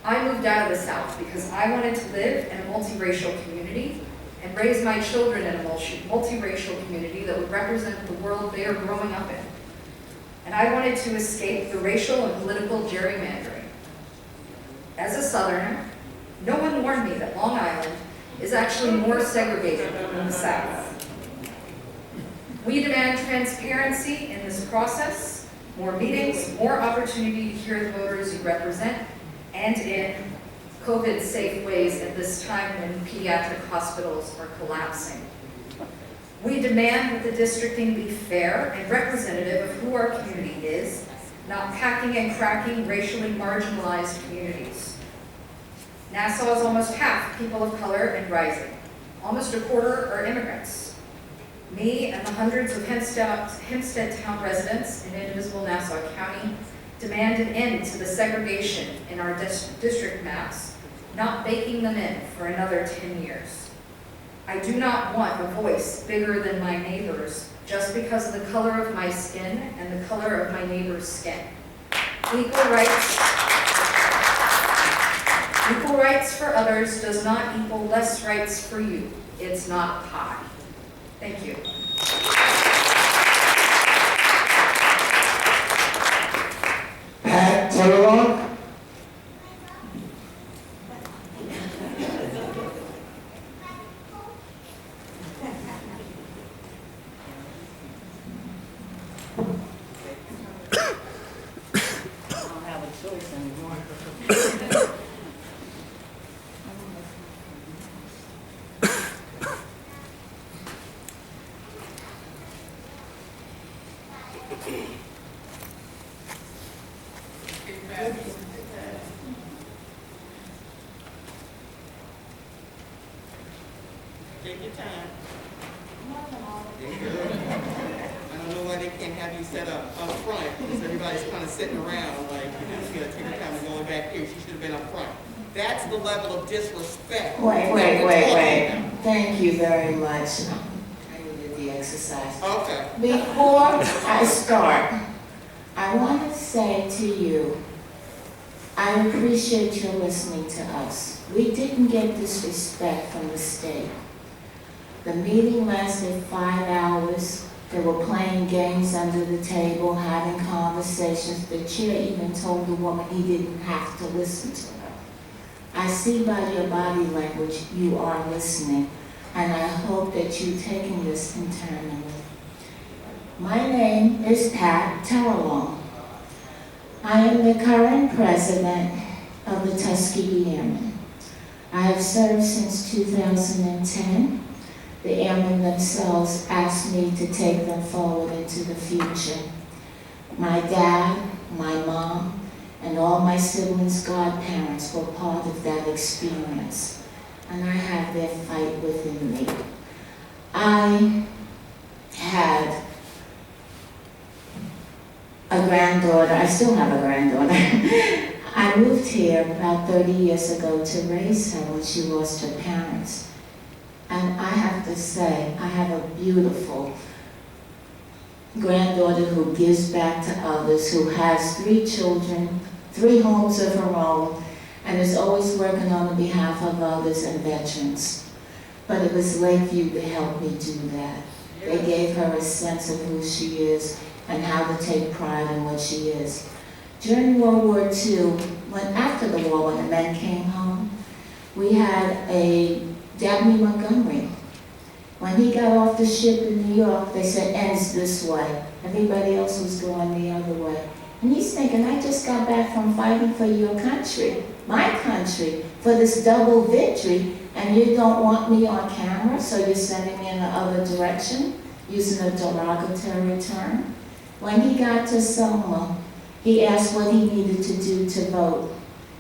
I moved out of the South because I wanted to live in a multiracial community and raise my children in a multiracial community that would represent the world they are growing up in. And I wanted to escape the racial and political gerrymandering. As a Southerner, no one warned me that Long Island is actually more segregated than the South. We demand transparency in this process, more meetings, more opportunity to hear the voters you represent, and in COVID-safe ways at this time when pediatric hospitals are collapsing. We demand that the districting be fair and representative of who our community is, not packing and cracking racially marginalized communities. Nassau is almost half people of color and rising. Almost a quarter are immigrants. Me and the hundreds of Hempstead town residents in Indivisible Nassau County demand an end to the segregation in our district maps, not baking them in for another 10 years. I do not want a voice bigger than my neighbor's just because of the color of my skin and the color of my neighbor's skin. Equal rights for others does not equal less rights for you. It's not pie. Thank you. Pat Taylor. Take your time. There you go. I don't know why they can't have you set up front, because everybody's kind of sitting around like, she gotta take her time and going back here. She should have been up front. That's the level of disrespect. Wait. Thank you very much. I needed the exercise. Okay. Before I start, I want to say to you, I appreciate your listening to us. We didn't get this respect from the state. The meeting lasted 5 hours. They were playing games under the table, having conversations. The chair even told the woman he didn't have to listen to her. I see by your body language you are listening, and I hope that you're taking this internally. My name is Pat Terrelong. I am the current president of the Tuskegee Airmen. I have served since 2010. The airmen themselves asked me to take them forward into the future. My dad, my mom, and all my siblings' godparents were part of that experience, and I have their fight within me. I had a granddaughter, I still have a granddaughter. I moved here about 30 years ago to raise her when she lost her parents. And I have to say, I have a beautiful granddaughter who gives back to others, who has 3 children, 3 homes of her own, and is always working on behalf of others and veterans. But it was Lakeview that helped me do that. They gave her a sense of who she is and how to take pride in what she is. During World War II, after the war, when the men came home, we had a Dabney Montgomery. When he got off the ship in New York, they said, ends this way. Everybody else was going the other way. And he's thinking, I just got back from fighting for your country, my country, for this double victory, and you don't want me on camera, so you're sending me in the other direction, using a derogatory term. When he got to Selma, he asked what he needed to do to vote.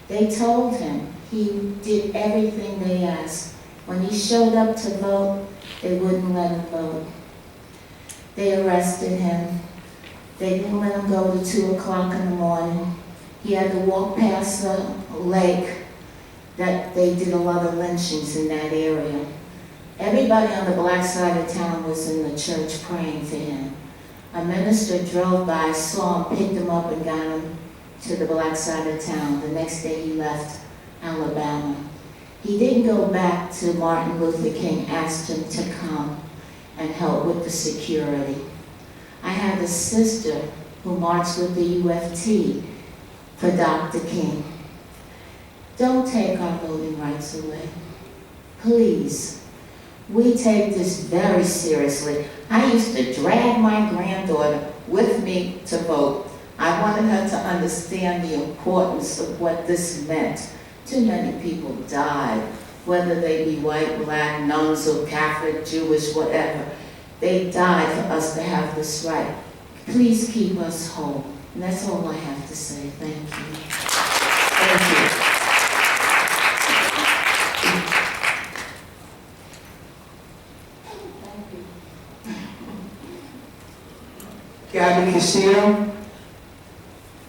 They told him he did everything they asked. When he showed up to vote, they wouldn't let him vote. They arrested him. They didn't let him go to 2 o'clock in the morning. He had to walk past the lake that they did a lot of lynchings in that area. Everybody on the black side of town was in the church praying for him. A minister drove by, saw him, picked him up, and got him to the black side of town. The next day he left Alabama. He didn't go back to Martin Luther King, asked him to come and help with the security. I had a sister who marched with the UFT for Dr. King. Don't take our voting rights away. Please. We take this very seriously. I used to drag my granddaughter with me to vote. I wanted her to understand the importance of what this meant. Too many people died, whether they be white, black, nuns, or Catholic, Jewish, whatever. They died for us to have this right. Please keep us whole. And that's all I have to say. Thank you. Thank you. Gabby Castillo?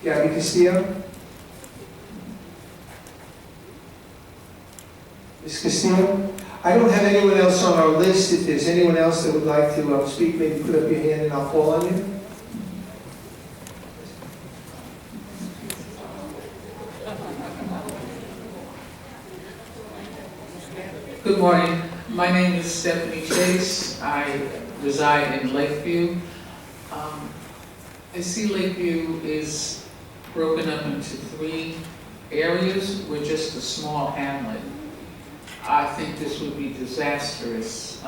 Gabby Castillo? Ms. Castillo? I don't have anyone else on our list. If there's anyone else that would like to speak, maybe put up your hand and I'll call on you. Good morning. My name is Stephanie Chase. I reside in Lakeview. I see Lakeview is broken up into 3 areas. We're just a small hamlet. I think this would be disastrous.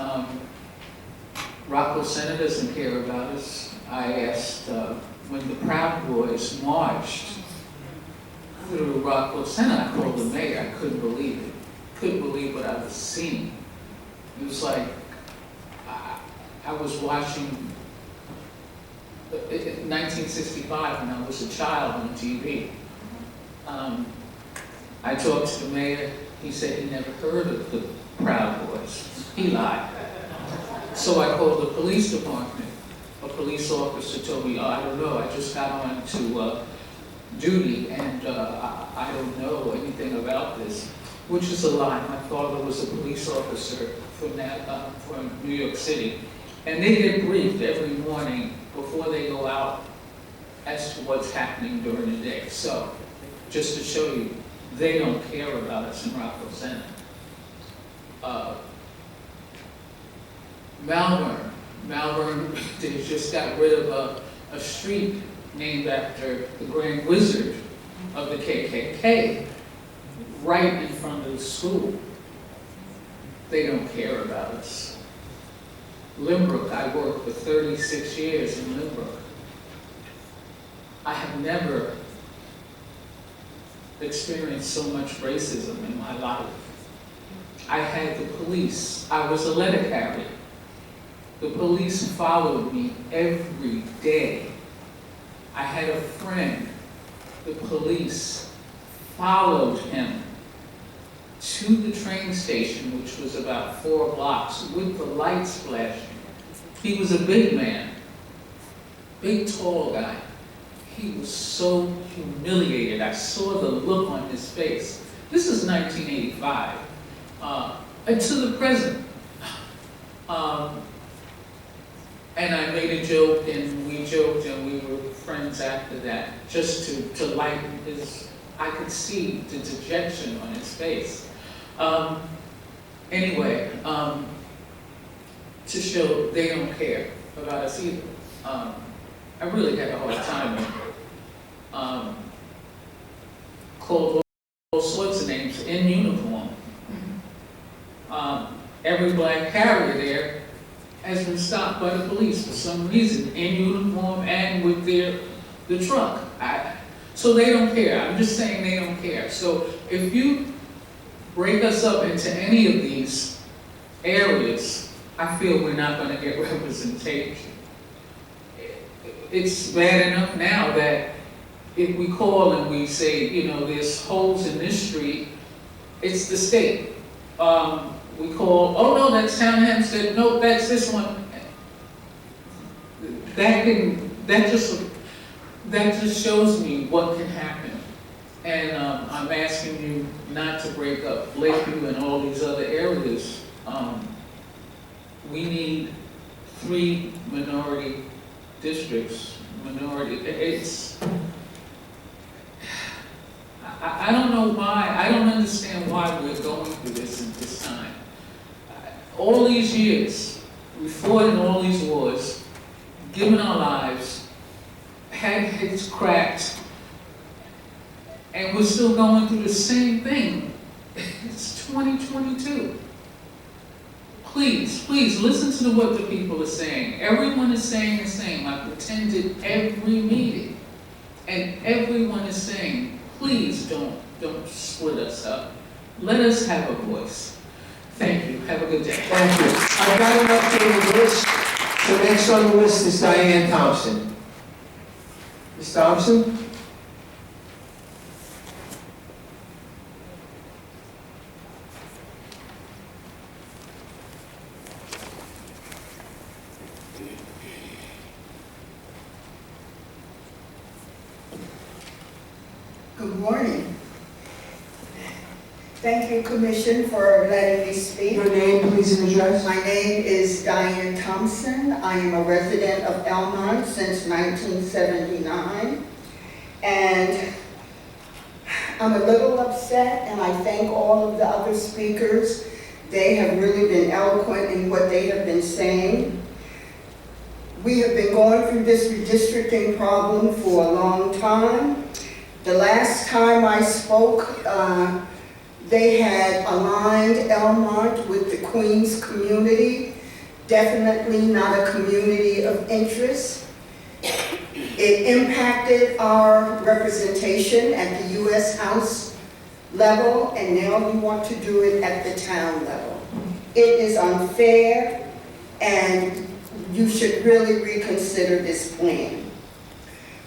Rockville Center doesn't care about us. I asked when the Proud Boys marched through Rockville Center, I called the mayor. I couldn't believe it. Couldn't believe what I was seeing. It was like I was watching 1965 when I was a child on TV. I talked to the mayor. He said he never heard of the Proud Boys. He lied. So I called the police department. A police officer told me, oh, I don't know, I just got on to duty and I don't know anything about this, which is a lie. My father was a police officer from New York City. And they get briefed every morning before they go out as to what's happening during the day. So, just to show you, they don't care about us in Rockville Center. Malvern, they just got rid of a street named after the Grand Wizard of the KKK, right in front of the school. They don't care about us. Limbrook, I worked for 36 years in Limbrook. I have never experienced so much racism in my life. I had the police. I was a letter carrier. The police followed me every day. I had a friend. The police followed him to the train station, which was about 4 blocks, with the lights flashing. He was a big man, big, tall guy. He was so humiliated. I saw the look on his face. This is 1985, and to the present. And I made a joke, and we joked, and we were friends after that, just to lighten his, I could see the dejection on his face. Anyway, to show they don't care about us either. I really had a hard time with it. Called all sorts of names in uniform. Every black carrier there has been stopped by the police for some reason, in uniform and with the truck. So they don't care. I'm just saying they don't care. So if you break us up into any of these areas, I feel we're not going to get representation. It's bad enough now that if we call and we say, you know, there's holes in this street, it's the state. We call, oh no, that's Town Hempstead, no, that's this one. That just shows me what can happen. And I'm asking you not to break up Lakeview and all these other areas. We need 3 minority districts. I don't know why, I don't understand why we're going through this at this time. All these years, we fought in all these wars, given our lives, had heads cracked, and we're still going through the same thing. It's 2022. Please, please listen to what the people are saying. Everyone is saying the same. I've attended every meeting, and everyone is saying, please don't split us up. Let us have a voice. Thank you. Have a good day. Thank you. I've got an updated list. So next on the list is Diane Thompson. Ms. Thompson? Good morning. Thank you, Commission, for letting me speak. Your name, please, and address. My name is Diane Thompson. I am a resident of Elmont since 1979. And I'm a little upset, and I thank all of the other speakers. They have really been eloquent in what they have been saying. We have been going through this redistricting problem for a long time. The last time I spoke, they had aligned Elmont with the Queens community, definitely not a community of interest. It impacted our representation at the U.S. House level, and now we want to do it at the town level. It is unfair, and you should really reconsider this plan.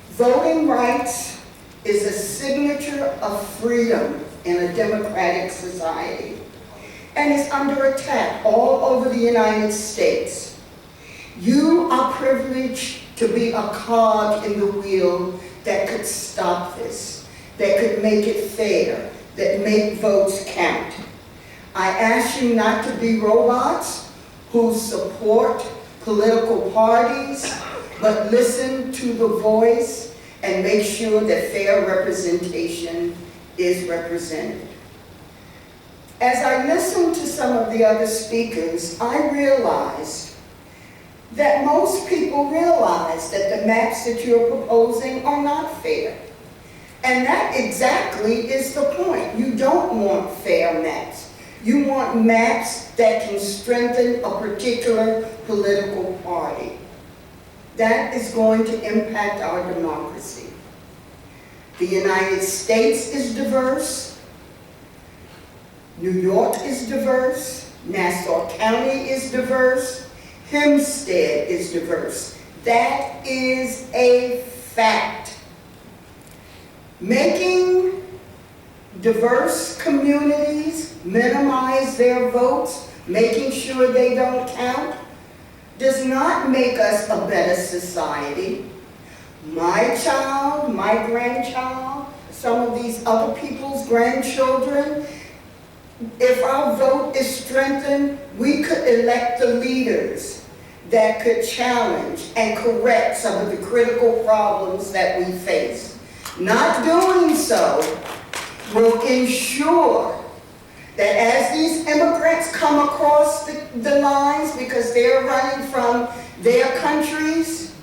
Voting rights is a signature of freedom in a democratic society, and is under attack all over the United States. You are privileged to be a cog in the wheel that could stop this, that could make it fair, that make votes count. I ask you not to be robots who support political parties, but listen to the voice and make sure that fair representation is represented. As I listened to some of the other speakers, I realized that most people realize that the maps that you're proposing are not fair. And that exactly is the point. You don't want fair maps. You want maps that can strengthen a particular political party. That is going to impact our democracy. The United States is diverse. New York is diverse, Nassau County is diverse, Hempstead is diverse. That is a fact. Making diverse communities minimize their votes, making sure they don't count, does not make us a better society. My child, my grandchild, some of these other people's grandchildren, if our vote is strengthened, we could elect the leaders that could challenge and correct some of the critical problems that we face. Not doing so will ensure that as these immigrants come across the lines because they're running from their countries,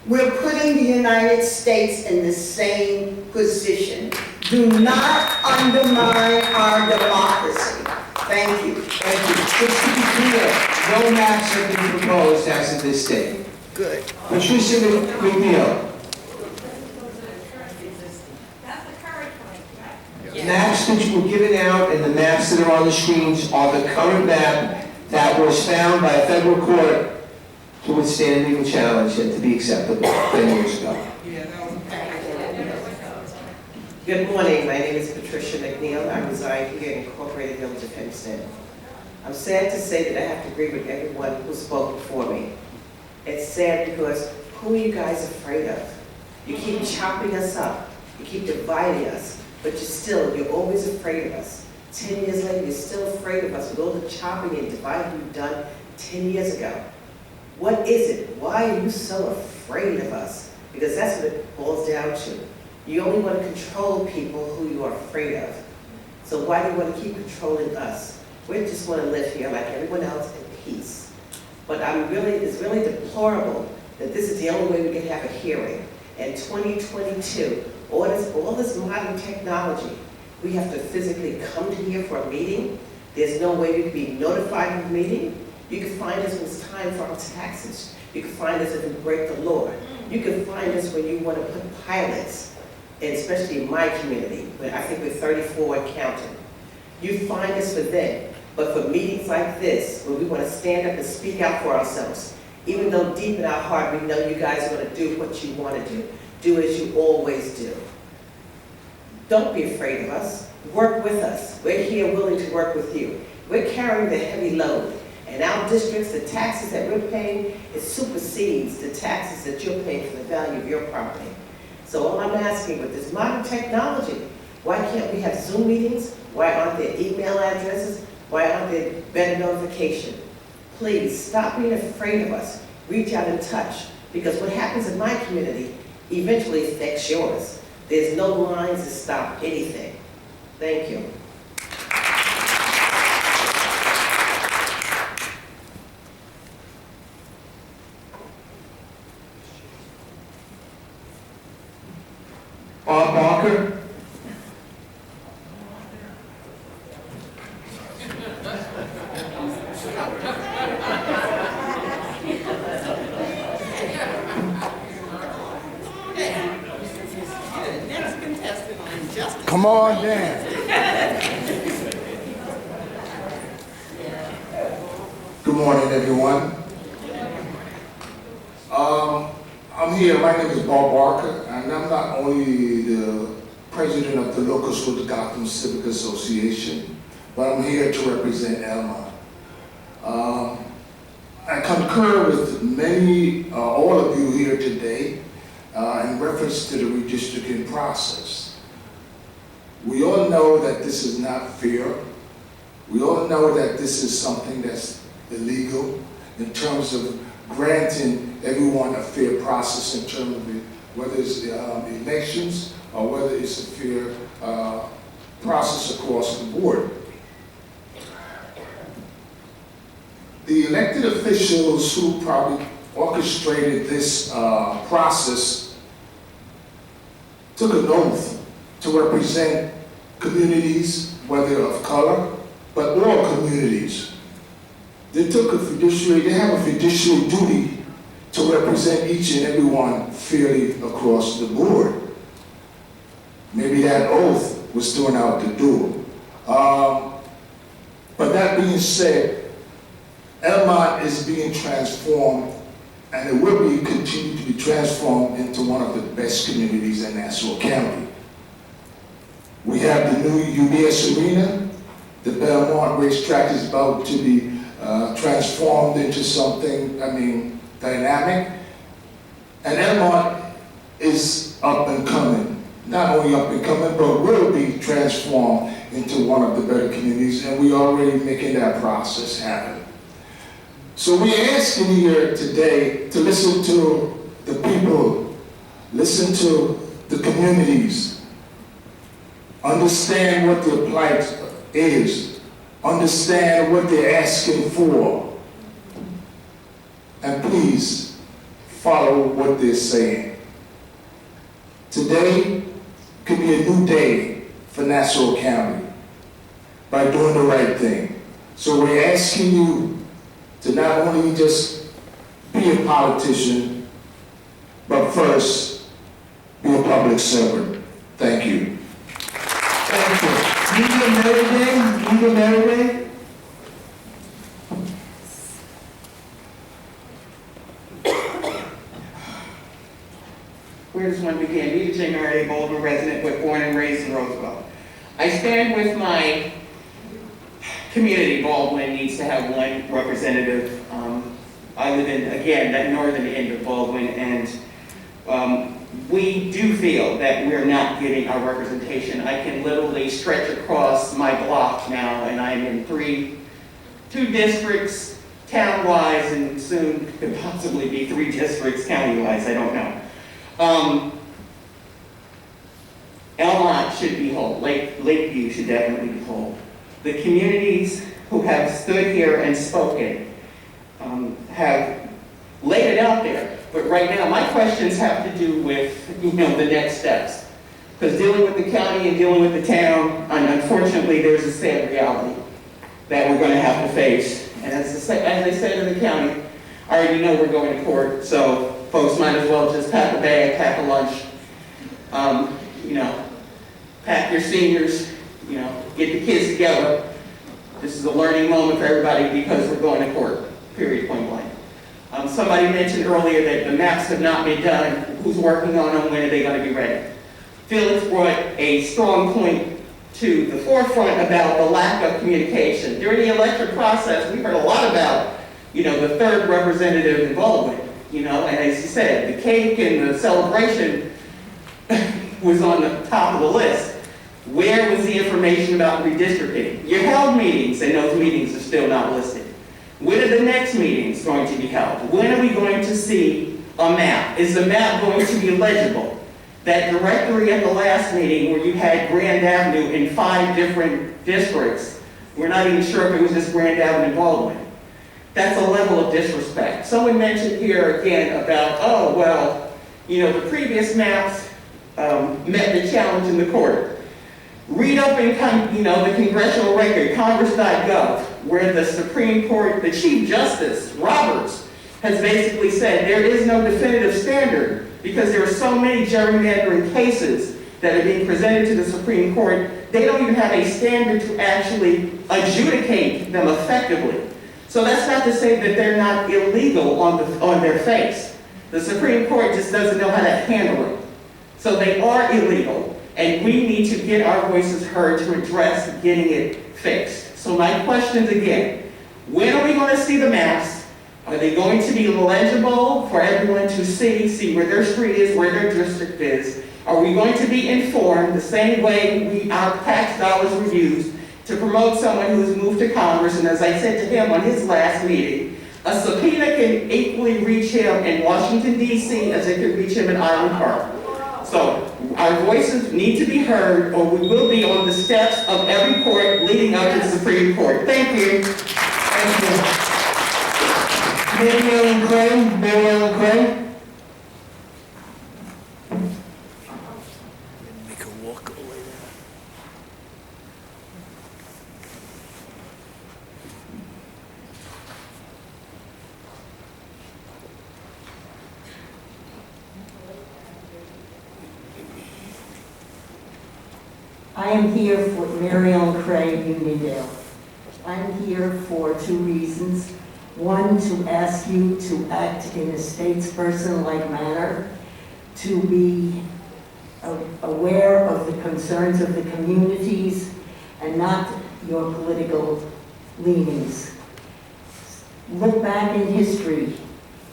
we're putting the United States in the same position. Do not undermine our democracy. Thank you. Thank you. Just to be clear, no maps have been proposed as of this date. Good. Patricia McNeil. Maps that were given out and the maps that are on the screens are the current map that was found by a federal court to withstand legal challenge and to be acceptable 10 years ago. Good morning, my name is Patricia McNeil. I reside here in Incorporated Village of Hempstead. I'm sad to say that I have to agree with everyone who spoke before me. It's sad because who are you guys afraid of? You keep chopping us up, you keep dividing us, but you're always afraid of us. 10 years later, you're still afraid of us with all the chopping and dividing you've done 10 years ago. What is it? Why are you so afraid of us? Because that's what it boils down to. You only want to control people who you are afraid of. So why do you want to keep controlling us? We just want to live here like everyone else in peace. But it's really deplorable that this is the only way we can have a hearing. In 2022, all this modern technology, we have to physically come to here for a meeting. There's no way we can be notified of the meeting. You can find us when it's time for our taxes. You can find us if we break the law. You can find us when you want to put pilots, and especially in my community, where I think we're 34 and counting. You find us for that. But for meetings like this, where we want to stand up and speak out for ourselves, even though deep in our heart we know you guys are going to do what you want to do as you always do. Don't be afraid of us. Work with us. We're here willing to work with you. We're carrying the heavy load. In our districts, the taxes that we're paying, it supersedes the taxes that you're paying for the value of your property. So all I'm asking with this modern technology, why can't we have Zoom meetings? Why aren't there email addresses? Why aren't there better notification? Please, stop being afraid of us. Reach out and touch. Because what happens in my community eventually affects yours. There's no lines to stop anything. Thank you. Bob Barker. Come on down. Good morning, everyone. I'm here. My name is Bob Barker, and I'm not only the president of the local school, the Gotham Civic Association, but I'm here to represent Elmont. I concur with all of you here today in reference to the redistricting process. We all know that this is not fair. We all know that this is something that's illegal in terms of granting everyone a fair process in terms of whether it's the elections or whether it's a fair process across the board. The elected officials who probably orchestrated this process took an oath to represent communities, whether of color, but all communities. They have a fiduciary duty to represent each and every one fairly across the board. Maybe that oath was thrown out the door. that being said, Elmont is being transformed, and it will be continue to be transformed into one of the best communities in Nassau County. We have the new UBS Arena. The Belmont racetrack is about to be transformed into something, dynamic. And Elmont is up and coming. Not only up and coming, but will be transformed into one of the better communities, and we're already making that process happen. So we're asking here today to listen to the people, listen to the communities, understand what their plight is, understand what they're asking for, and please follow what they're saying. Today could be a new day for Nassau County by doing the right thing. So we're asking you to not only just be a politician, but first, be a public servant. Thank you. Thank you. Media Mary Day? Where does one begin? Rita J. Mary, Baldwin resident, but born and raised in Roosevelt. I stand with my community. Baldwin needs to have one representative. I live in, again, that northern end of Baldwin, and we do feel that we're not getting our representation. I can literally stretch across my block now, and I'm in two districts town-wise, and soon could possibly be 3 districts county-wise, I don't know. Elmont should be whole. Lakeview should definitely be whole. The communities who have stood here and spoken have laid it out there. But right now, my questions have to do with, the next steps. Because dealing with the county and dealing with the town, unfortunately, there's a sad reality that we're going to have to face. And as they said in the county, I already know we're going to court, so folks might as well just pack a bag, pack a lunch, pack your seniors, get the kids together. This is a learning moment for everybody because we're going to court, period, point blank. Somebody mentioned earlier that the maps have not been done. Who's working on them? When are they going to be ready? Felix brought a strong point to the forefront about the lack of communication. During the election process, we heard a lot about, the third representative involvement, and as you said, the cake and the celebration was on the top of the list. Where was the information about redistricting? You held meetings, and those meetings are still not listed. When are the next meetings going to be held? When are we going to see a map? Is the map going to be legible? That directory at the last meeting where you had Grand Avenue in 5 different districts, we're not even sure if it was just Grand Avenue Baldwin. That's a level of disrespect. Someone mentioned here again about, the previous maps met the challenge in the court. Read up in, the congressional record, congress.gov, where the Supreme Court, the Chief Justice, Roberts, has basically said there is no definitive standard because there are so many gerrymandering cases that are being presented to the Supreme Court, they don't even have a standard to actually adjudicate them effectively. So that's not to say that they're not illegal on their face. The Supreme Court just doesn't know how to handle it. So they are illegal, and we need to get our voices heard to address getting it fixed. So my questions again, when are we going to see the maps? Are they going to be legible for everyone to see where their street is, where their district is? Are we going to be informed the same way our tax dollars were used to promote someone who's moved to Congress? And as I said to him on his last meeting, a subpoena can equally reach him in Washington, D.C. as it can reach him in Island Park. So our voices need to be heard, or we will be on the steps of every court leading up to the Supreme Court. Thank you. Thank you. Mary Ellen Gray. We can walk away there. I am here for Mary Ellen Cray, Uniondale. I'm here for two reasons. One, to ask you to act in a statesperson-like manner, to be aware of the concerns of the communities and not your political leanings. Look back in history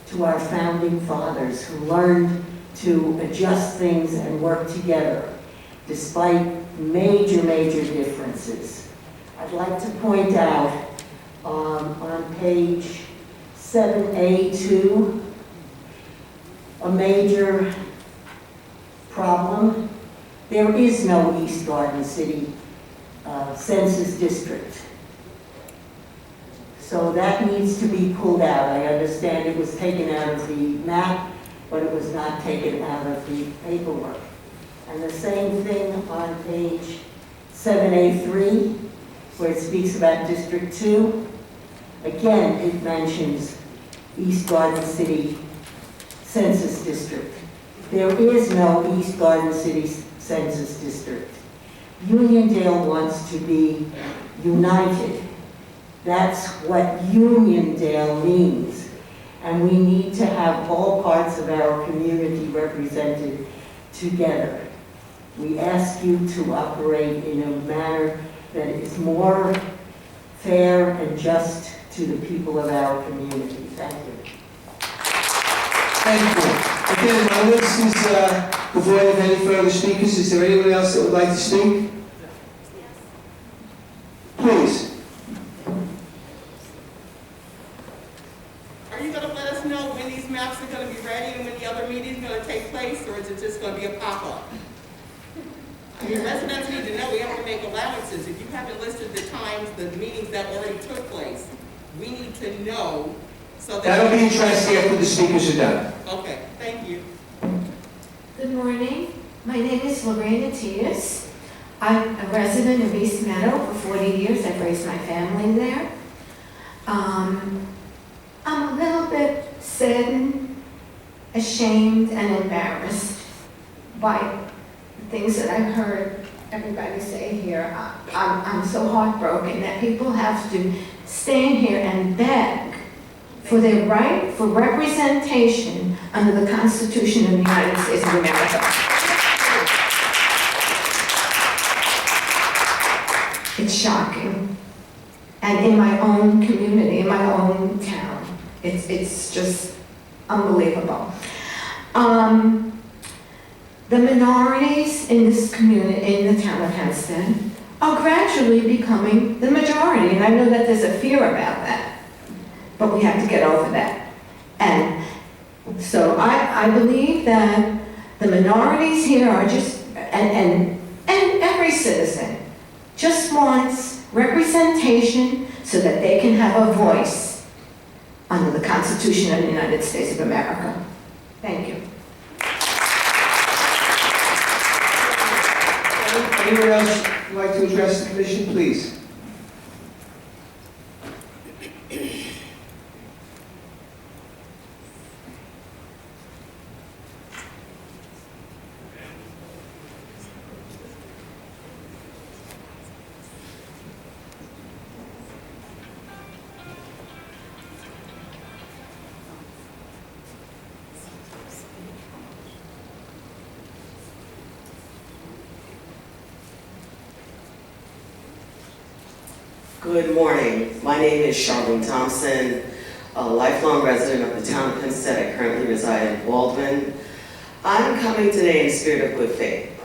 to our founding fathers who learned to adjust things and work together despite major, major differences. I'd like to point out on page 7A2, a major problem. There is no East Garden City census district. So that needs to be pulled out. I understand it was taken out of the map, but it was not taken out of the paperwork. And the same thing on page 7A3, where it speaks about District 2. Again, it mentions East Garden City Census District. There is no East Garden City Census District. Uniondale wants to be united. That's what Uniondale means. And we need to have all parts of our community represented together. We ask you to operate in a manner that is more fair and just to the people of our community. Thank you. Thank you. Again, my list is, before I have any further speakers, is there anyone else that would like to speak? Please. Are you going to let us know when these maps are going to be ready and when the other meeting is going to take place, or is it just going to be a pop-up? I mean, residents need to know we have to make allowances. If you haven't listed the times, the meetings that already took place, we need to know so that... That'll be addressed after the speakers are done. Okay, thank you. Good morning. My name is Lorraine Atias. I'm a resident of East Meadow for 40 years. I've raised my family there. I'm a little bit saddened, ashamed, and embarrassed by things that I've heard everybody say here. I'm so heartbroken that people have to stand here and beg for their right for representation under the Constitution of the United States of America. It's shocking. And in my own community, in my own town, it's just unbelievable. The minorities in this community, in the town of Hempstead, are gradually becoming the majority. And I know that there's a fear about that, but we have to get over that. And so I believe that the minorities here are just, and every citizen just wants representation so that they can have a voice under the Constitution of the United States of America. Thank you. Anyone else would like to address the commission, please? Good morning. My name is Charlene Thompson, a lifelong resident of the town of Hempstead. I currently reside in Baldwin. I'm coming today in the spirit of good faith.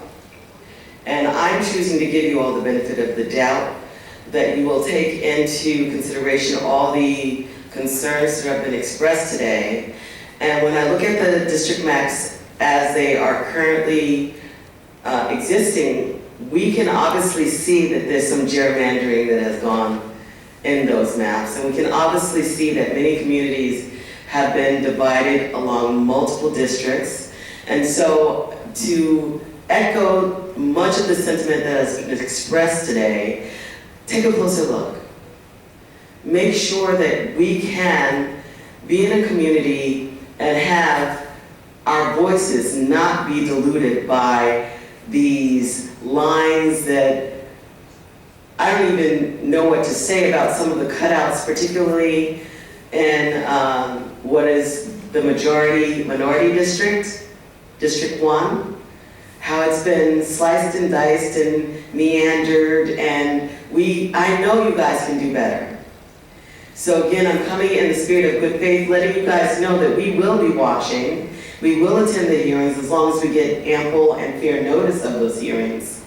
And I'm choosing to give you all the benefit of the doubt that you will take into consideration all the concerns that have been expressed today. And when I look at the district maps as they are currently existing, we can obviously see that there's some gerrymandering that has gone in those maps. And we can obviously see that many communities have been divided along multiple districts. And so to echo much of the sentiment that has been expressed today, take a closer look. Make sure that we can be in a community and have our voices not be diluted by these lines that I don't even know what to say about some of the cutouts, particularly in what is the minority district, District 1, how it's been sliced and diced and meandered, and I know you guys can do better. So again, I'm coming in the spirit of good faith, letting you guys know that we will be watching. We will attend the hearings as long as we get ample and fair notice of those hearings.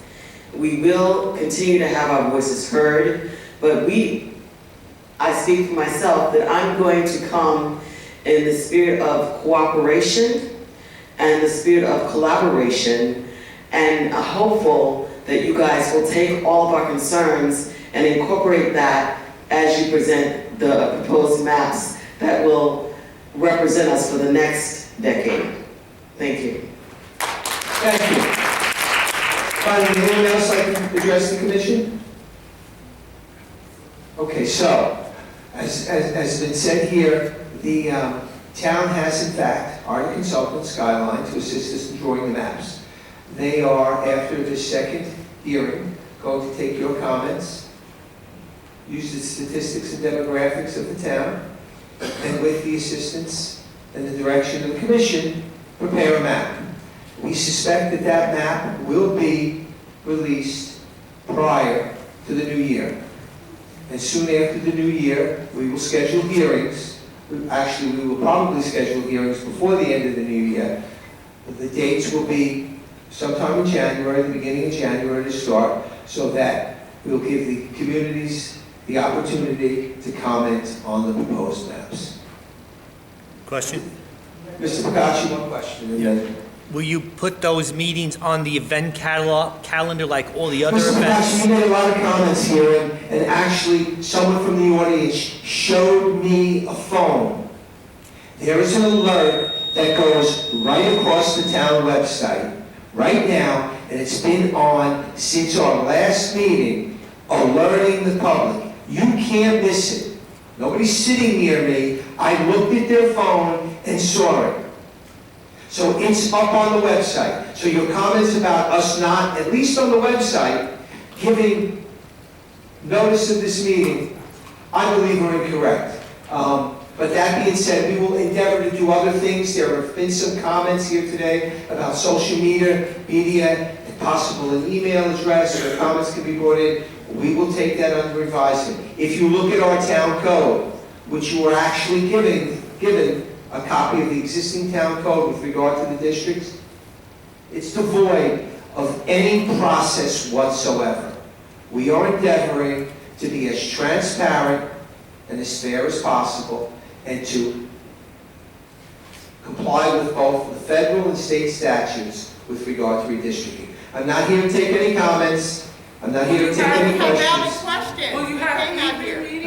We will continue to have our voices heard, but I speak for myself that I'm going to come in the spirit of cooperation and the spirit of collaboration, and hopeful that you guys will take all of our concerns and incorporate that as you present the proposed maps that will represent us for the next decade. Thank you. Thank you. Finally, anyone else like to address the commission? Okay, so, as has been said here, the town has in fact hired a consultant, Skyline, to assist us in drawing the maps. They are, after the second hearing, going to take your comments, use the statistics and demographics of the town, and with the assistance and the direction of the commission, prepare a map. We suspect that that map will be released prior to the new year. And soon after the new year, we will schedule hearings. Actually, we will probably schedule hearings before the end of the new year. The dates will be sometime in January, the beginning of January to start, so that we'll give the communities the opportunity to comment on the proposed maps. Question? Mr. Pagacci, one question. And then Will you put those meetings on the event calendar like all the other Mr. events? Pagacci, you made a lot of comments here, and actually, someone from the audience showed me a phone. There is an alert that goes right across the town website right now, and it's been on since our last meeting, alerting the public. You can't miss it. Nobody's sitting near me. I looked at their phone and saw it. So it's up on the website. So your comments about us not, at least on the website, giving notice of this meeting, I believe are incorrect. But that being said, we will endeavor to do other things. There have been some comments here today about social media, and possible an email address, or comments can be brought in. We will take that under advisement. If you look at our town code, which you were actually given a copy of the existing town code with regard to the districts, it's devoid of any process whatsoever. We are endeavoring to be as transparent and as fair as possible, and to comply with both the federal and state statutes with regard to redistricting. I'm not here to take any comments. I'm not here to take any questions. Will you have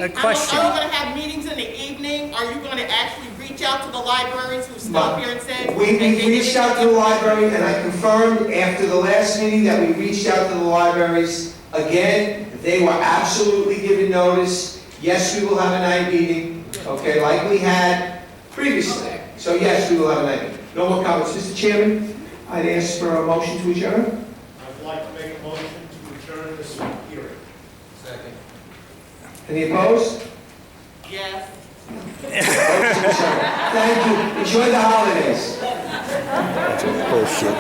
A question. Are you going to have meetings in the evening? Are you going to actually reach out to the libraries who stop here and said? We reached out to the library, and I confirmed after the last meeting that we reached out to the libraries. Again, they were absolutely given notice. Yes, we will have a night meeting, okay, like we had previously. So yes, we will have a night meeting. No more comments. Mr. Chairman, I'd ask for a motion to adjourn. I'd like to make a motion to adjourn this hearing. Second. Any opposed? Yes. Thank you. Enjoy the holidays. That's bullshit.